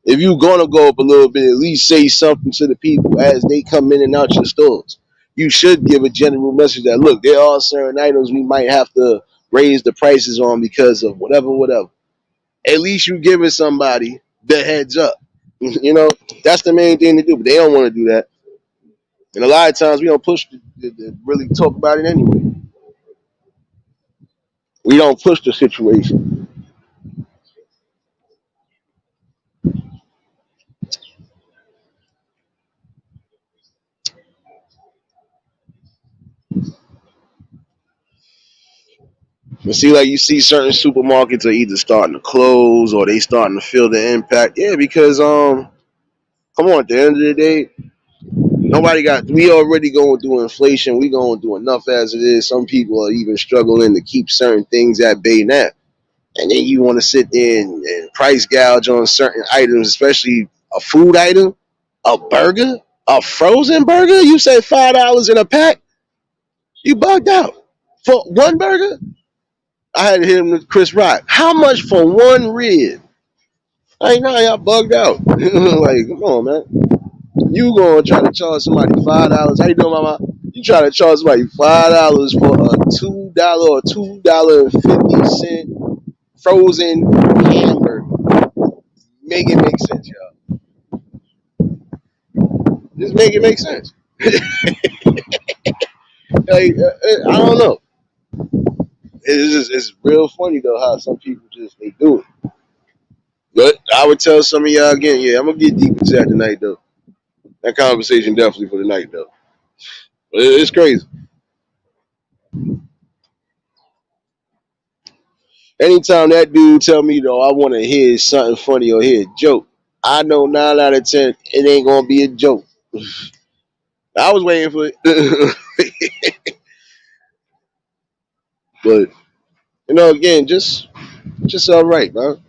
if you gonna go up a little bit, at least say something to the people as they come in and out your stores. You should give a general message that look, there are certain items we might have to raise the prices on because of whatever, whatever. At least you giving somebody the heads up. That's the main thing to do. But they don't want to do that. And a lot of times we don't push to really talk about it anyway. We don't push the situation. But see, like you see certain supermarkets are either starting to close or they starting to feel the impact. Yeah, because come on, at the end of the day, we already going through inflation. We going through enough as it is. Some people are even struggling to keep certain things at bay now. And then you want to sit there and price gouge on certain items, especially a food item, a burger, a frozen burger. You said $5 in a pack. You bugged out for one burger. I had to hit him with Chris Rock. How much for one rib? I ain't know y'all bugged out. Like, come on, man. You gonna try to charge somebody $5? How you doing, mama? You try to charge somebody $5 for a $2 or $2.50 frozen hamburger? Make it make sense, y'all. Just make it make sense. Like, I don't know. it's real funny though how some people just they do it. But I would tell some of y'all again, yeah, I'm gonna get deep into that tonight though. That conversation definitely for the night though. But it's crazy. Anytime that dude tell me though, I want to hear something funny or hear a joke, I know 9 out of 10 it ain't gonna be a joke. I was waiting for it, but again, just yourself right, man.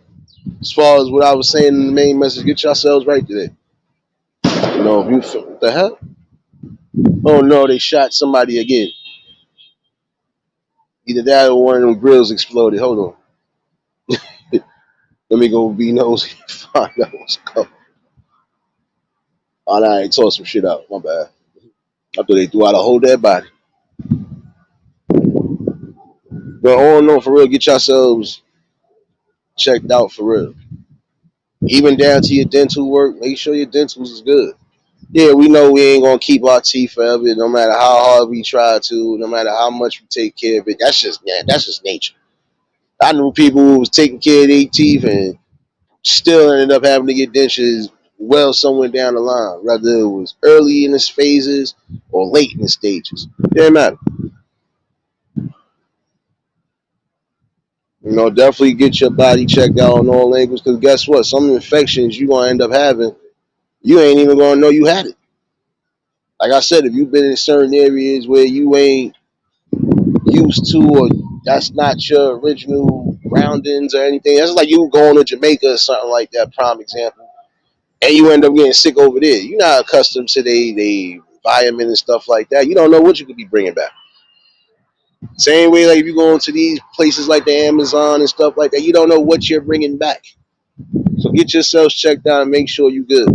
As far as what I was saying in the main message, get yourselves right today. If you what the hell? Oh no, they shot somebody again. Either that or one of them grills exploded. Hold on. Let me go be nosy and find out what's going on. Oh, nah, I ain't tore some shit out. My bad. I thought they threw out a whole dead body. But oh no, for real, get yourselves checked out for real. Even down to your dental work, make sure your dentals is good. Yeah, we know we ain't gonna keep our teeth forever, no matter how hard we try to, no matter how much we take care of it. That's just nature. I knew people who was taking care of their teeth and still ended up having to get dentures well somewhere down the line, whether it was early in its phases or late in the stages. It didn't matter. Definitely get your body checked out on all angles because guess what? Some infections you gonna end up having, you ain't even gonna know you had it. Like I said, if you've been in certain areas where you ain't used to or that's not your original groundings or anything, that's like you going to Jamaica or something like that, prime example, and you end up getting sick over there. You're not accustomed to the environment and stuff like that. You don't know what you could be bringing back. Same way, like if you go into these places like the Amazon and stuff like that, you don't know what you're bringing back. So get yourselves checked out and make sure you good.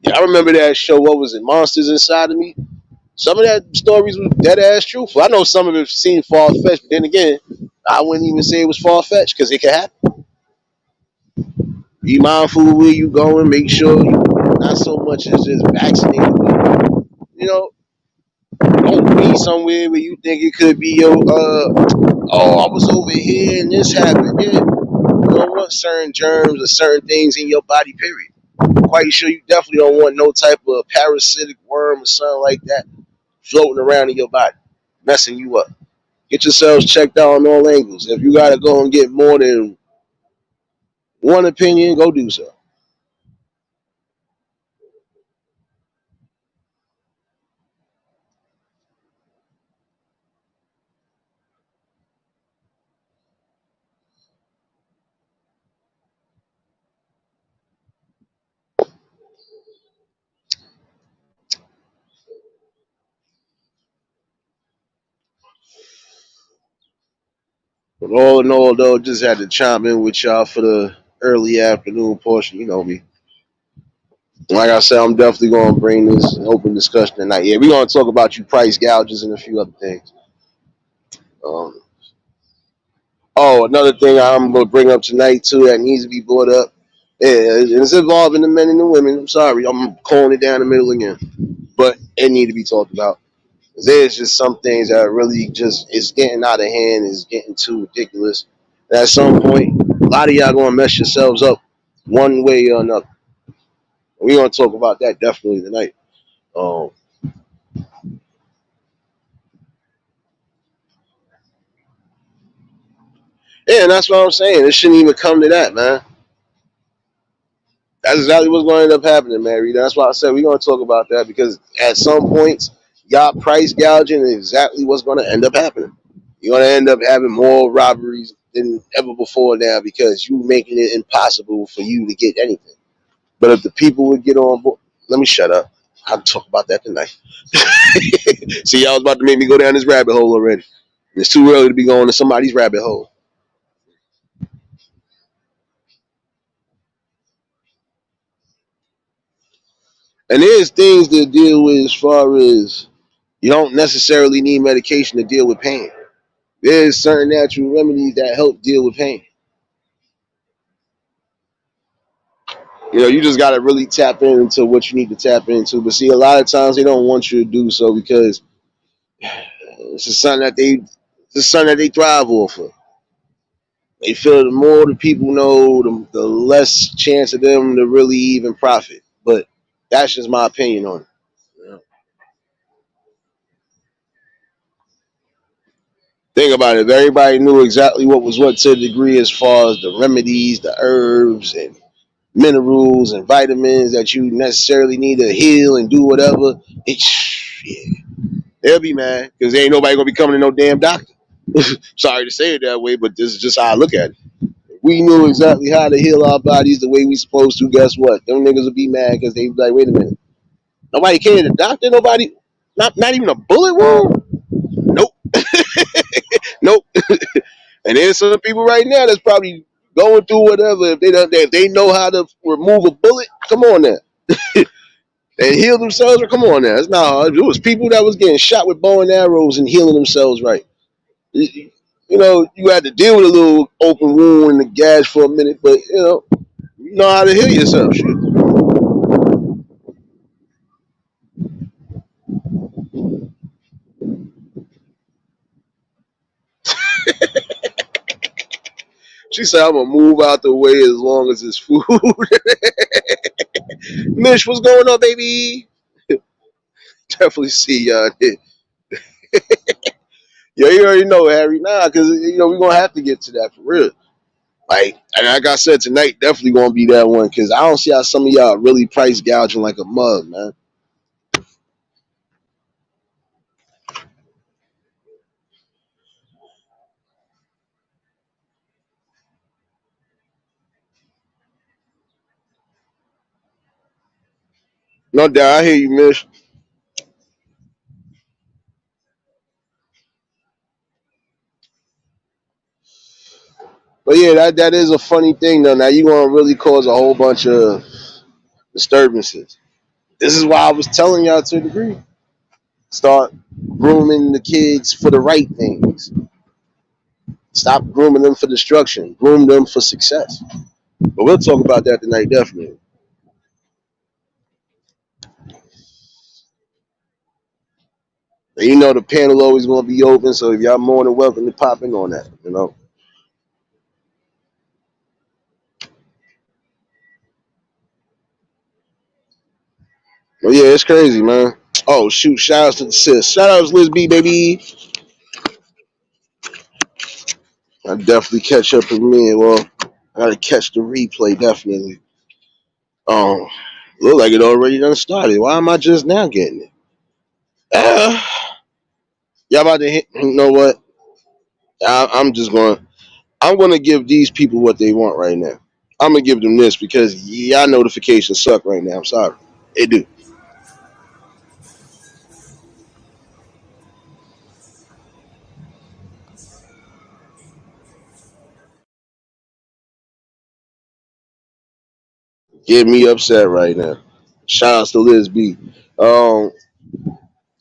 Yeah, I remember that show. What was it? Monsters Inside of Me. Some of that stories was dead ass truthful. I know some of it seemed far fetched, but then again, I wouldn't even say it was far fetched because it could happen. Be mindful of where you going. Make sure you not so much as just vaccinated. But, don't be somewhere where you think it could be your. I was over here and this happened. Yeah, you don't want certain germs or certain things in your body. Period. Quite sure you definitely don't want no type of parasitic worm or something like that floating around in your body, messing you up. Get yourselves checked out on all angles. If you gotta go and get more than one opinion, go do so. But all in all, though, just had to chime in with y'all for the early afternoon portion. You know me. Like I said, I'm definitely going to bring this open discussion tonight. Yeah, we're going to talk about you price gouges and a few other things. Um, another thing I'm going to bring up tonight, too, that needs to be brought up. Yeah, it's involving the men and the women. I'm sorry, I'm calling it down the middle again. But it need to be talked about. There's just some things that really just it's getting out of hand, it's getting too ridiculous. And at some point, a lot of y'all gonna mess yourselves up one way or another. We're gonna talk about that definitely tonight. Um, yeah, and that's what I'm saying. It shouldn't even come to that, man. That's exactly what's going to end up happening, Mary. That's why I said we're gonna talk about that because at some points, y'all price gouging is exactly what's gonna end up happening. You're gonna end up having more robberies than ever before now because you making it impossible for you to get anything. But if the people would get on board, let me shut up. I'll talk about that tonight. See, y'all was about to make me go down this rabbit hole already. It's too early to be going to somebody's rabbit hole. And there's things to deal with as far as you don't necessarily need medication to deal with pain. There's certain natural remedies that help deal with pain. You just got to really tap into what you need to tap into. But see, a lot of times they don't want you to do so because it's just something that the something that they thrive off of. They feel the more the people know, the less chance of them to really even profit. But that's just my opinion on it. You know? Think about it. If everybody knew exactly what was what to a degree as far as the remedies, the herbs, and minerals and vitamins that you necessarily need to heal and do whatever, yeah, they'll be mad because there ain't nobody gonna be coming to no damn doctor. Sorry to say it that way, but this is just how I look at it. If we knew exactly how to heal our bodies the way we supposed to, guess what? Them niggas would be mad because they be like, wait a minute, nobody came to the doctor, nobody, not even a bullet wound. Nope, nope. And there's some people right now that's probably going through whatever. If they know how to remove a bullet, come on now. And heal themselves, or come on now. It's not hard. It was people that was getting shot with bow and arrows and healing themselves right. You know, you had to deal with a little open wound and the gash for a minute, but you know how to heal yourself. Shit. She said, I'm gonna move out the way as long as it's food. Mish, what's going on, baby? Definitely see y'all. Yeah, you already know, Harry. Nah, because we're gonna have to get to that for real. Like, and like I said tonight, definitely gonna be that one because I don't see how some of y'all really price gouging like a mug, man. No doubt, I hear you, Mish. But yeah, that is a funny thing though. Now you gonna really cause a whole bunch of disturbances. This is why I was telling y'all to a degree. Start grooming the kids for the right things. Stop grooming them for destruction. Groom them for success. But we'll talk about that tonight, definitely. And you know the panel always gonna be open, so if y'all more than welcome to pop in on that. But yeah, it's crazy, man. Oh shoot! Shout outs to the sis. Shout outs, Liz B, baby. I definitely catch up with me. Well, I gotta catch the replay definitely. Um, look like it already done started. Why am I just now getting it? Uh, y'all about to hit? You know what? I'm just going. I'm gonna give these people what they want right now. I'm gonna give them this because y'all notifications suck right now. I'm sorry, they do. Get me upset right now. Shout outs to Liz B. Um,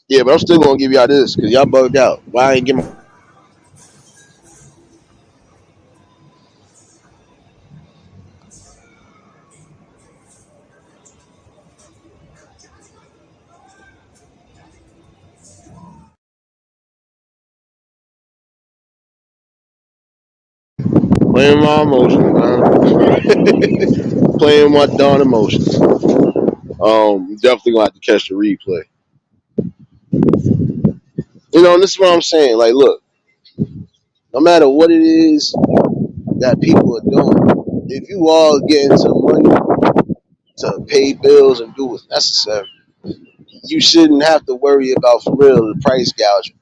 yeah, but I'm still gonna give y'all this because y'all bugged out. Why I ain't get my playing my emotions, man. Playing my darn emotions. Definitely gonna have to catch the replay. And this is what I'm saying. Like, look, no matter what it is that people are doing, if you all get into money to pay bills and do what's necessary, you shouldn't have to worry about for real the price gouging.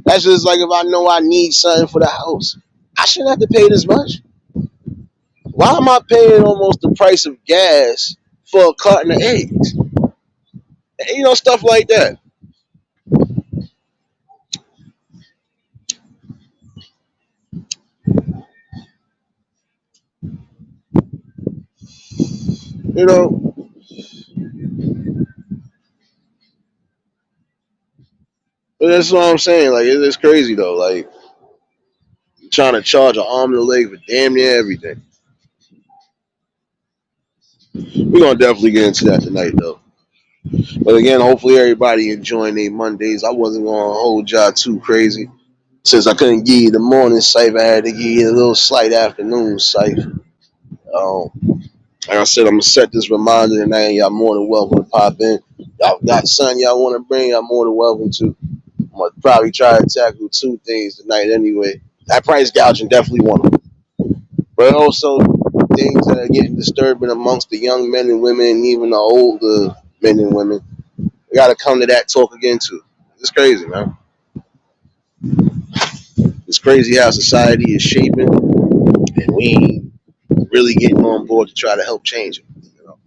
That's just like if I know I need something for the house, I shouldn't have to pay this much. Why am I paying almost the price of gas for a carton of eggs? Stuff like that. You know, but that's what I'm saying. Like, it's crazy though. Like, trying to charge an arm and a leg for damn near everything. We're gonna definitely get into that tonight though. But again, hopefully everybody enjoying their Mondays. I wasn't gonna hold y'all too crazy. Since I couldn't give you the morning cypher, I had to give you a little slight afternoon cypher. Um, like I said, I'm gonna set this reminder tonight. Y'all more than welcome to pop in. Y'all got something y'all want to bring, y'all more than welcome to. I'm gonna probably try to tackle two things tonight anyway. That price gouging definitely one of them, but also things that are getting disturbing amongst the young men and women, and even the older men and women. We gotta come to that talk again too. It's crazy, man. It's crazy how society is shaping, and we ain't really getting on board to try to help change it. You know?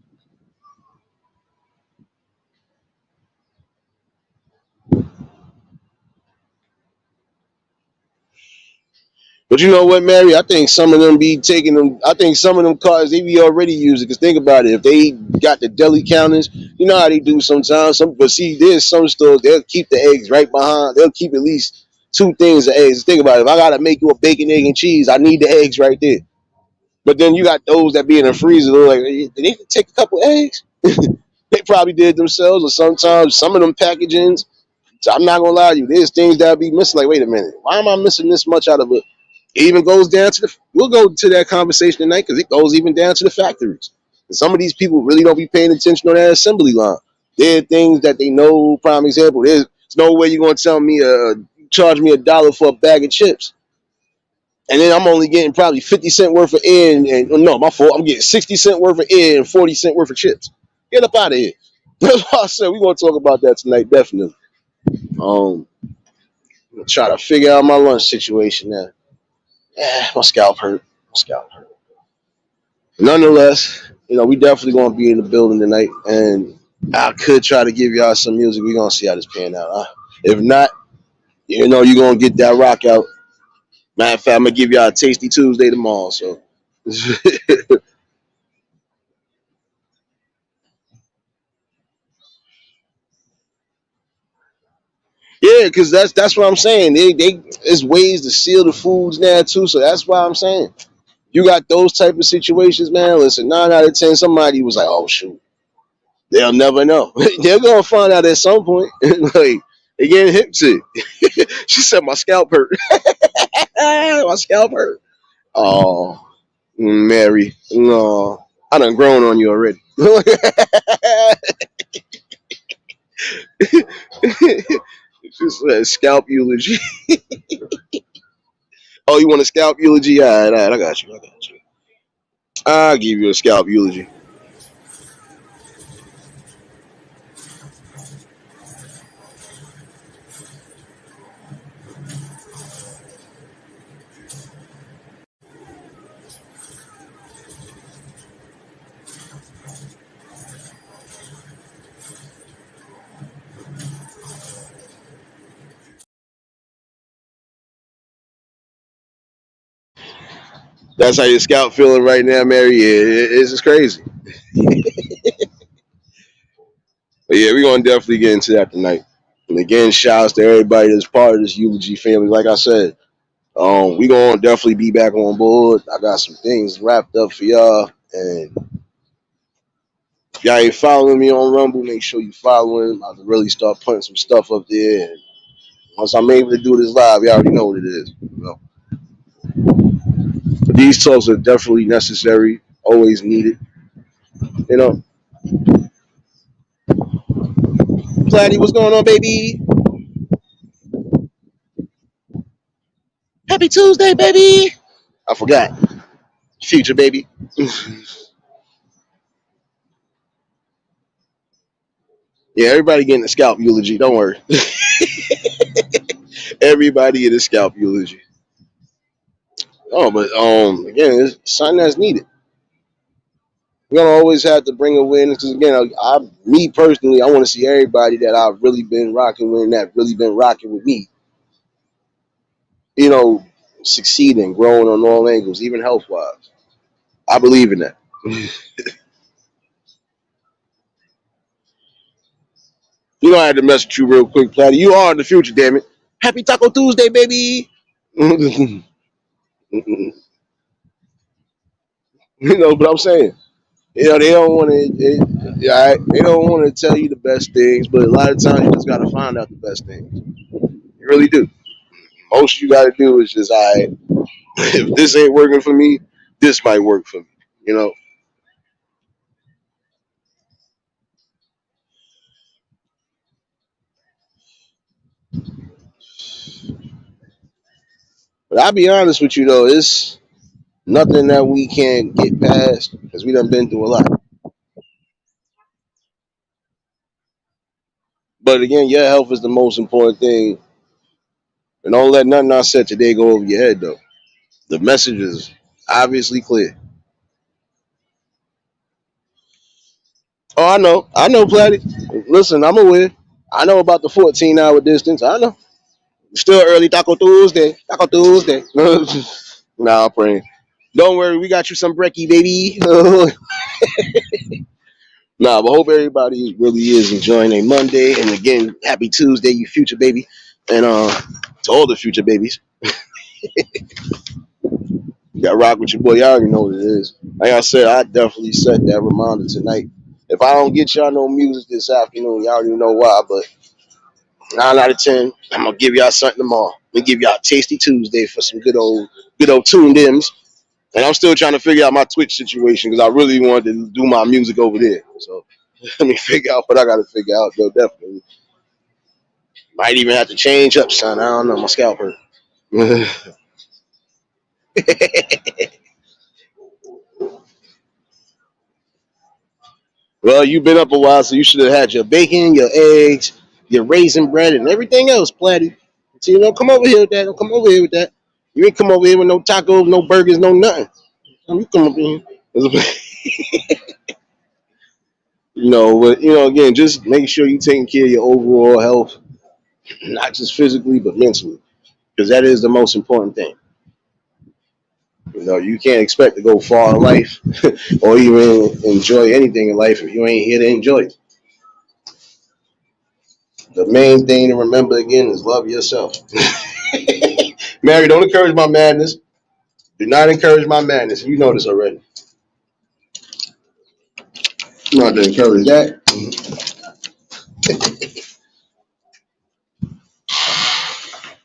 But you know what, Mary? I think some of them be taking them. I think some of them cars they be already using. Cause think about it, if they got the deli counters, you know how they do sometimes. But see, there's some stores they'll keep the eggs right behind. They'll keep at least two things of eggs. Think about it. If I gotta make you a bacon, egg, and cheese, I need the eggs right there. But then you got those that be in the freezer. They're like, did they take a couple eggs? They probably did themselves, or sometimes some of them packagings. So I'm not gonna lie to you. There's things that be missing. Like, wait a minute, why am I missing this much out of it? It even goes down to the. We'll go to that conversation tonight because it goes even down to the factories. And some of these people really don't be paying attention on that assembly line. There are things that they know. Prime example. There's no way you're gonna tell me charge me $1 for a bag of chips, and then I'm only getting probably 50 cent worth of air, and no, my fault. I'm getting 60 cent worth of air and 40 cent worth of chips. Get up out of here. That's why I said we're gonna talk about that tonight, definitely. Um, I'm gonna try to figure out my lunch situation now. My scalp hurt. My scalp hurt. Nonetheless, we definitely gonna be in the building tonight, and I could try to give y'all some music. We're gonna see how this pan out. If not, you're gonna get that rock out. Matter of fact, I'm gonna give y'all a tasty Tuesday tomorrow. So yeah, because that's what I'm saying. They there's ways to seal the foods now too. So that's why I'm saying you got those type of situations, man. Listen, 9 out of 10, somebody was like, "Oh shoot, they'll never know." They're gonna find out at some point. Like they getting hip to. She said, "My scalp hurt." My scalp hurt. Oh, Mary, no, I done grown on you already. Just a scalp eulogy. Oh, you want a scalp eulogy? All right, I got you. I got you. I'll give you a scalp eulogy. That's how your scalp feeling right now, Mary. Yeah, it's just crazy. But yeah, we're gonna definitely get into that tonight. And again, shouts to everybody that's part of this eulogy family. Like I said, we gonna definitely be back on board. I got some things wrapped up for y'all, and if y'all ain't following me on Rumble, make sure you following. I'm about to really start putting some stuff up there. And once I'm able to do this live, you already know what it is. But these talks are definitely necessary, always needed. You know, Platty, what's going on, baby? Happy Tuesday, baby. I forgot. Future, baby. Yeah, everybody getting a scalp eulogy. Don't worry. Everybody get a scalp eulogy. Oh, but again, it's something that's needed. We're gonna always have to bring awareness because again, me personally, I want to see everybody that I've really been rocking with and that really been rocking with me, you know, succeeding, growing on all angles, even health wise. I believe in that. I had to mess with you real quick, Platty. You are in the future, damn it. Happy Taco Tuesday, baby. But I'm saying, they don't want to. Yeah, they don't want to tell you the best things, but a lot of times you just got to find out the best things. You really do. Most you got to do is just, all right, if this ain't working for me, this might work for me. You know. But I'll be honest with you though, it's nothing that we can't get past because we done been through a lot. But again, your health is the most important thing, and don't let nothing I said today go over your head though. The message is obviously clear. Oh, I know, Platty. Listen, I'm aware. I know about the 14-hour distance. I know. Still early, Taco Tuesday. Taco Tuesday. Nah, I'm praying. Don't worry, we got you some brekkie, baby. Nah, but hope everybody really is enjoying a Monday. And again, happy Tuesday, you future baby. And to all the future babies, you got rock with your boy. Y'all already know what it is. Like I said, I definitely set that reminder tonight. If I don't get y'all no music this afternoon, y'all already know why. But 9 out of 10, I'm gonna give y'all something tomorrow. We give y'all a tasty Tuesday for some good old tuned ims. And I'm still trying to figure out my Twitch situation because I really wanted to do my music over there. So let me figure out what I got to figure out. Though definitely might even have to change up, son. I don't know. My scalp hurt. Well, you've been up a while, so you should have had your bacon, your eggs, your raisin bread, and everything else, Platty. So you don't come over here with that. Don't come over here with that. You ain't come over here with no tacos, no burgers, no nothing. You come up here. But again, just make sure you taking care of your overall health, not just physically but mentally, because that is the most important thing. You can't expect to go far in life or even enjoy anything in life if you ain't here to enjoy it. The main thing to remember again is love yourself. Mary, don't encourage my madness. Do not encourage my madness. You know this already. You not to encourage that.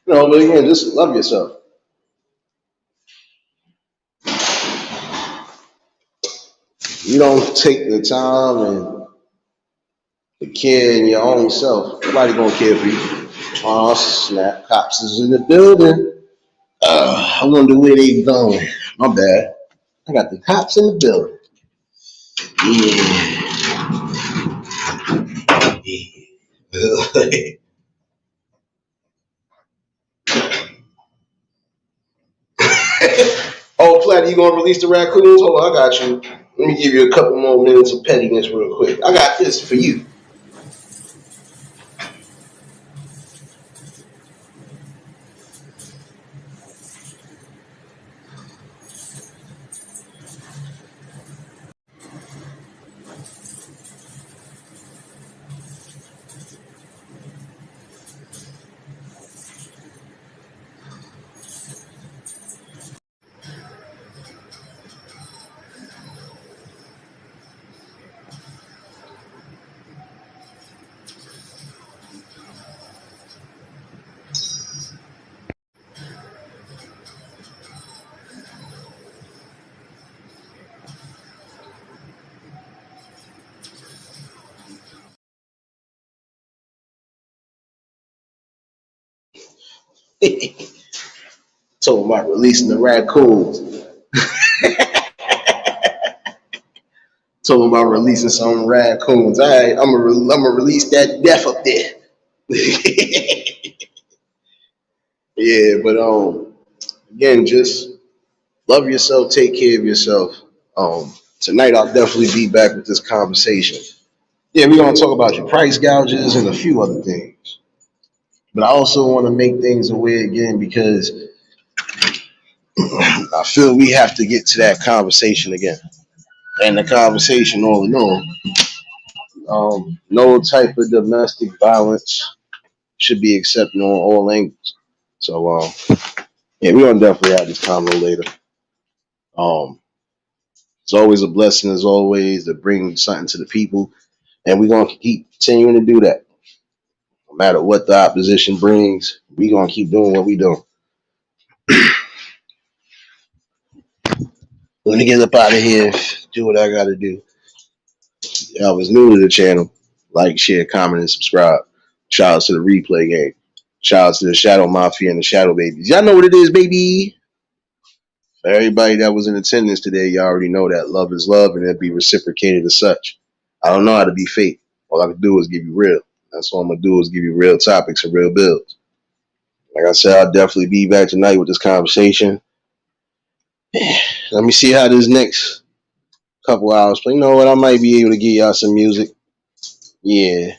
But again, just love yourself. You don't take the time and the care in your own self. Nobody gonna care for you. Oh snap! Cops is in the building. I wonder where they going. My bad. I got the cops in the building. Yeah. Oh, Platt, you gonna release the raccoons? Hold on, I got you. Let me give you a couple more minutes of pettiness real quick. I got this for you. Told about releasing the raccoons. Told about releasing some raccoons. All right, I'm gonna release that death up there. Yeah, but again, just love yourself, take care of yourself. Tonight I'll definitely be back with this conversation. Yeah, we're gonna talk about your price gouges and a few other things. But I also want to make things aware again because I feel we have to get to that conversation again. And the conversation all in all, no type of domestic violence should be accepted on all angles. So yeah, we're gonna definitely have this time a little later. Um, it's always a blessing as always to bring something to the people, and we're gonna keep continuing to do that. No matter what the opposition brings, we're gonna keep doing what we do. Let me get up out of here. Do what I gotta do. I was new to the channel. Like, share, comment, and subscribe. Shout out to the replay game. Shout out to the Shadow Mafia and the Shadow Babies. Y'all know what it is, baby. For everybody that was in attendance today, y'all already know that love is love and it'll be reciprocated as such. I don't know how to be fake. All I can do is give you real. That's all I'm gonna do is give you real topics and real builds. Like I said, I'll definitely be back tonight with this conversation. Let me see how this next couple hours play. You know what? I might be able to get y'all some music. Yeah.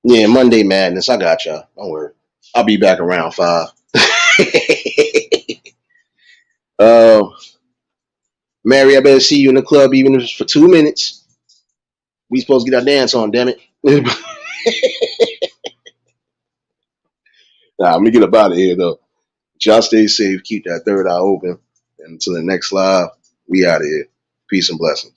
Yeah, Monday Madness. I got y'all. Don't worry. I'll be back around 5. uh, Mary, I better see you in the club even if it's for 2 minutes. We supposed to get our dance on, damn it. Nah, let me get up out of here though. Y'all stay safe. Keep that third eye open. And until the next live, we out of here. Peace and blessings.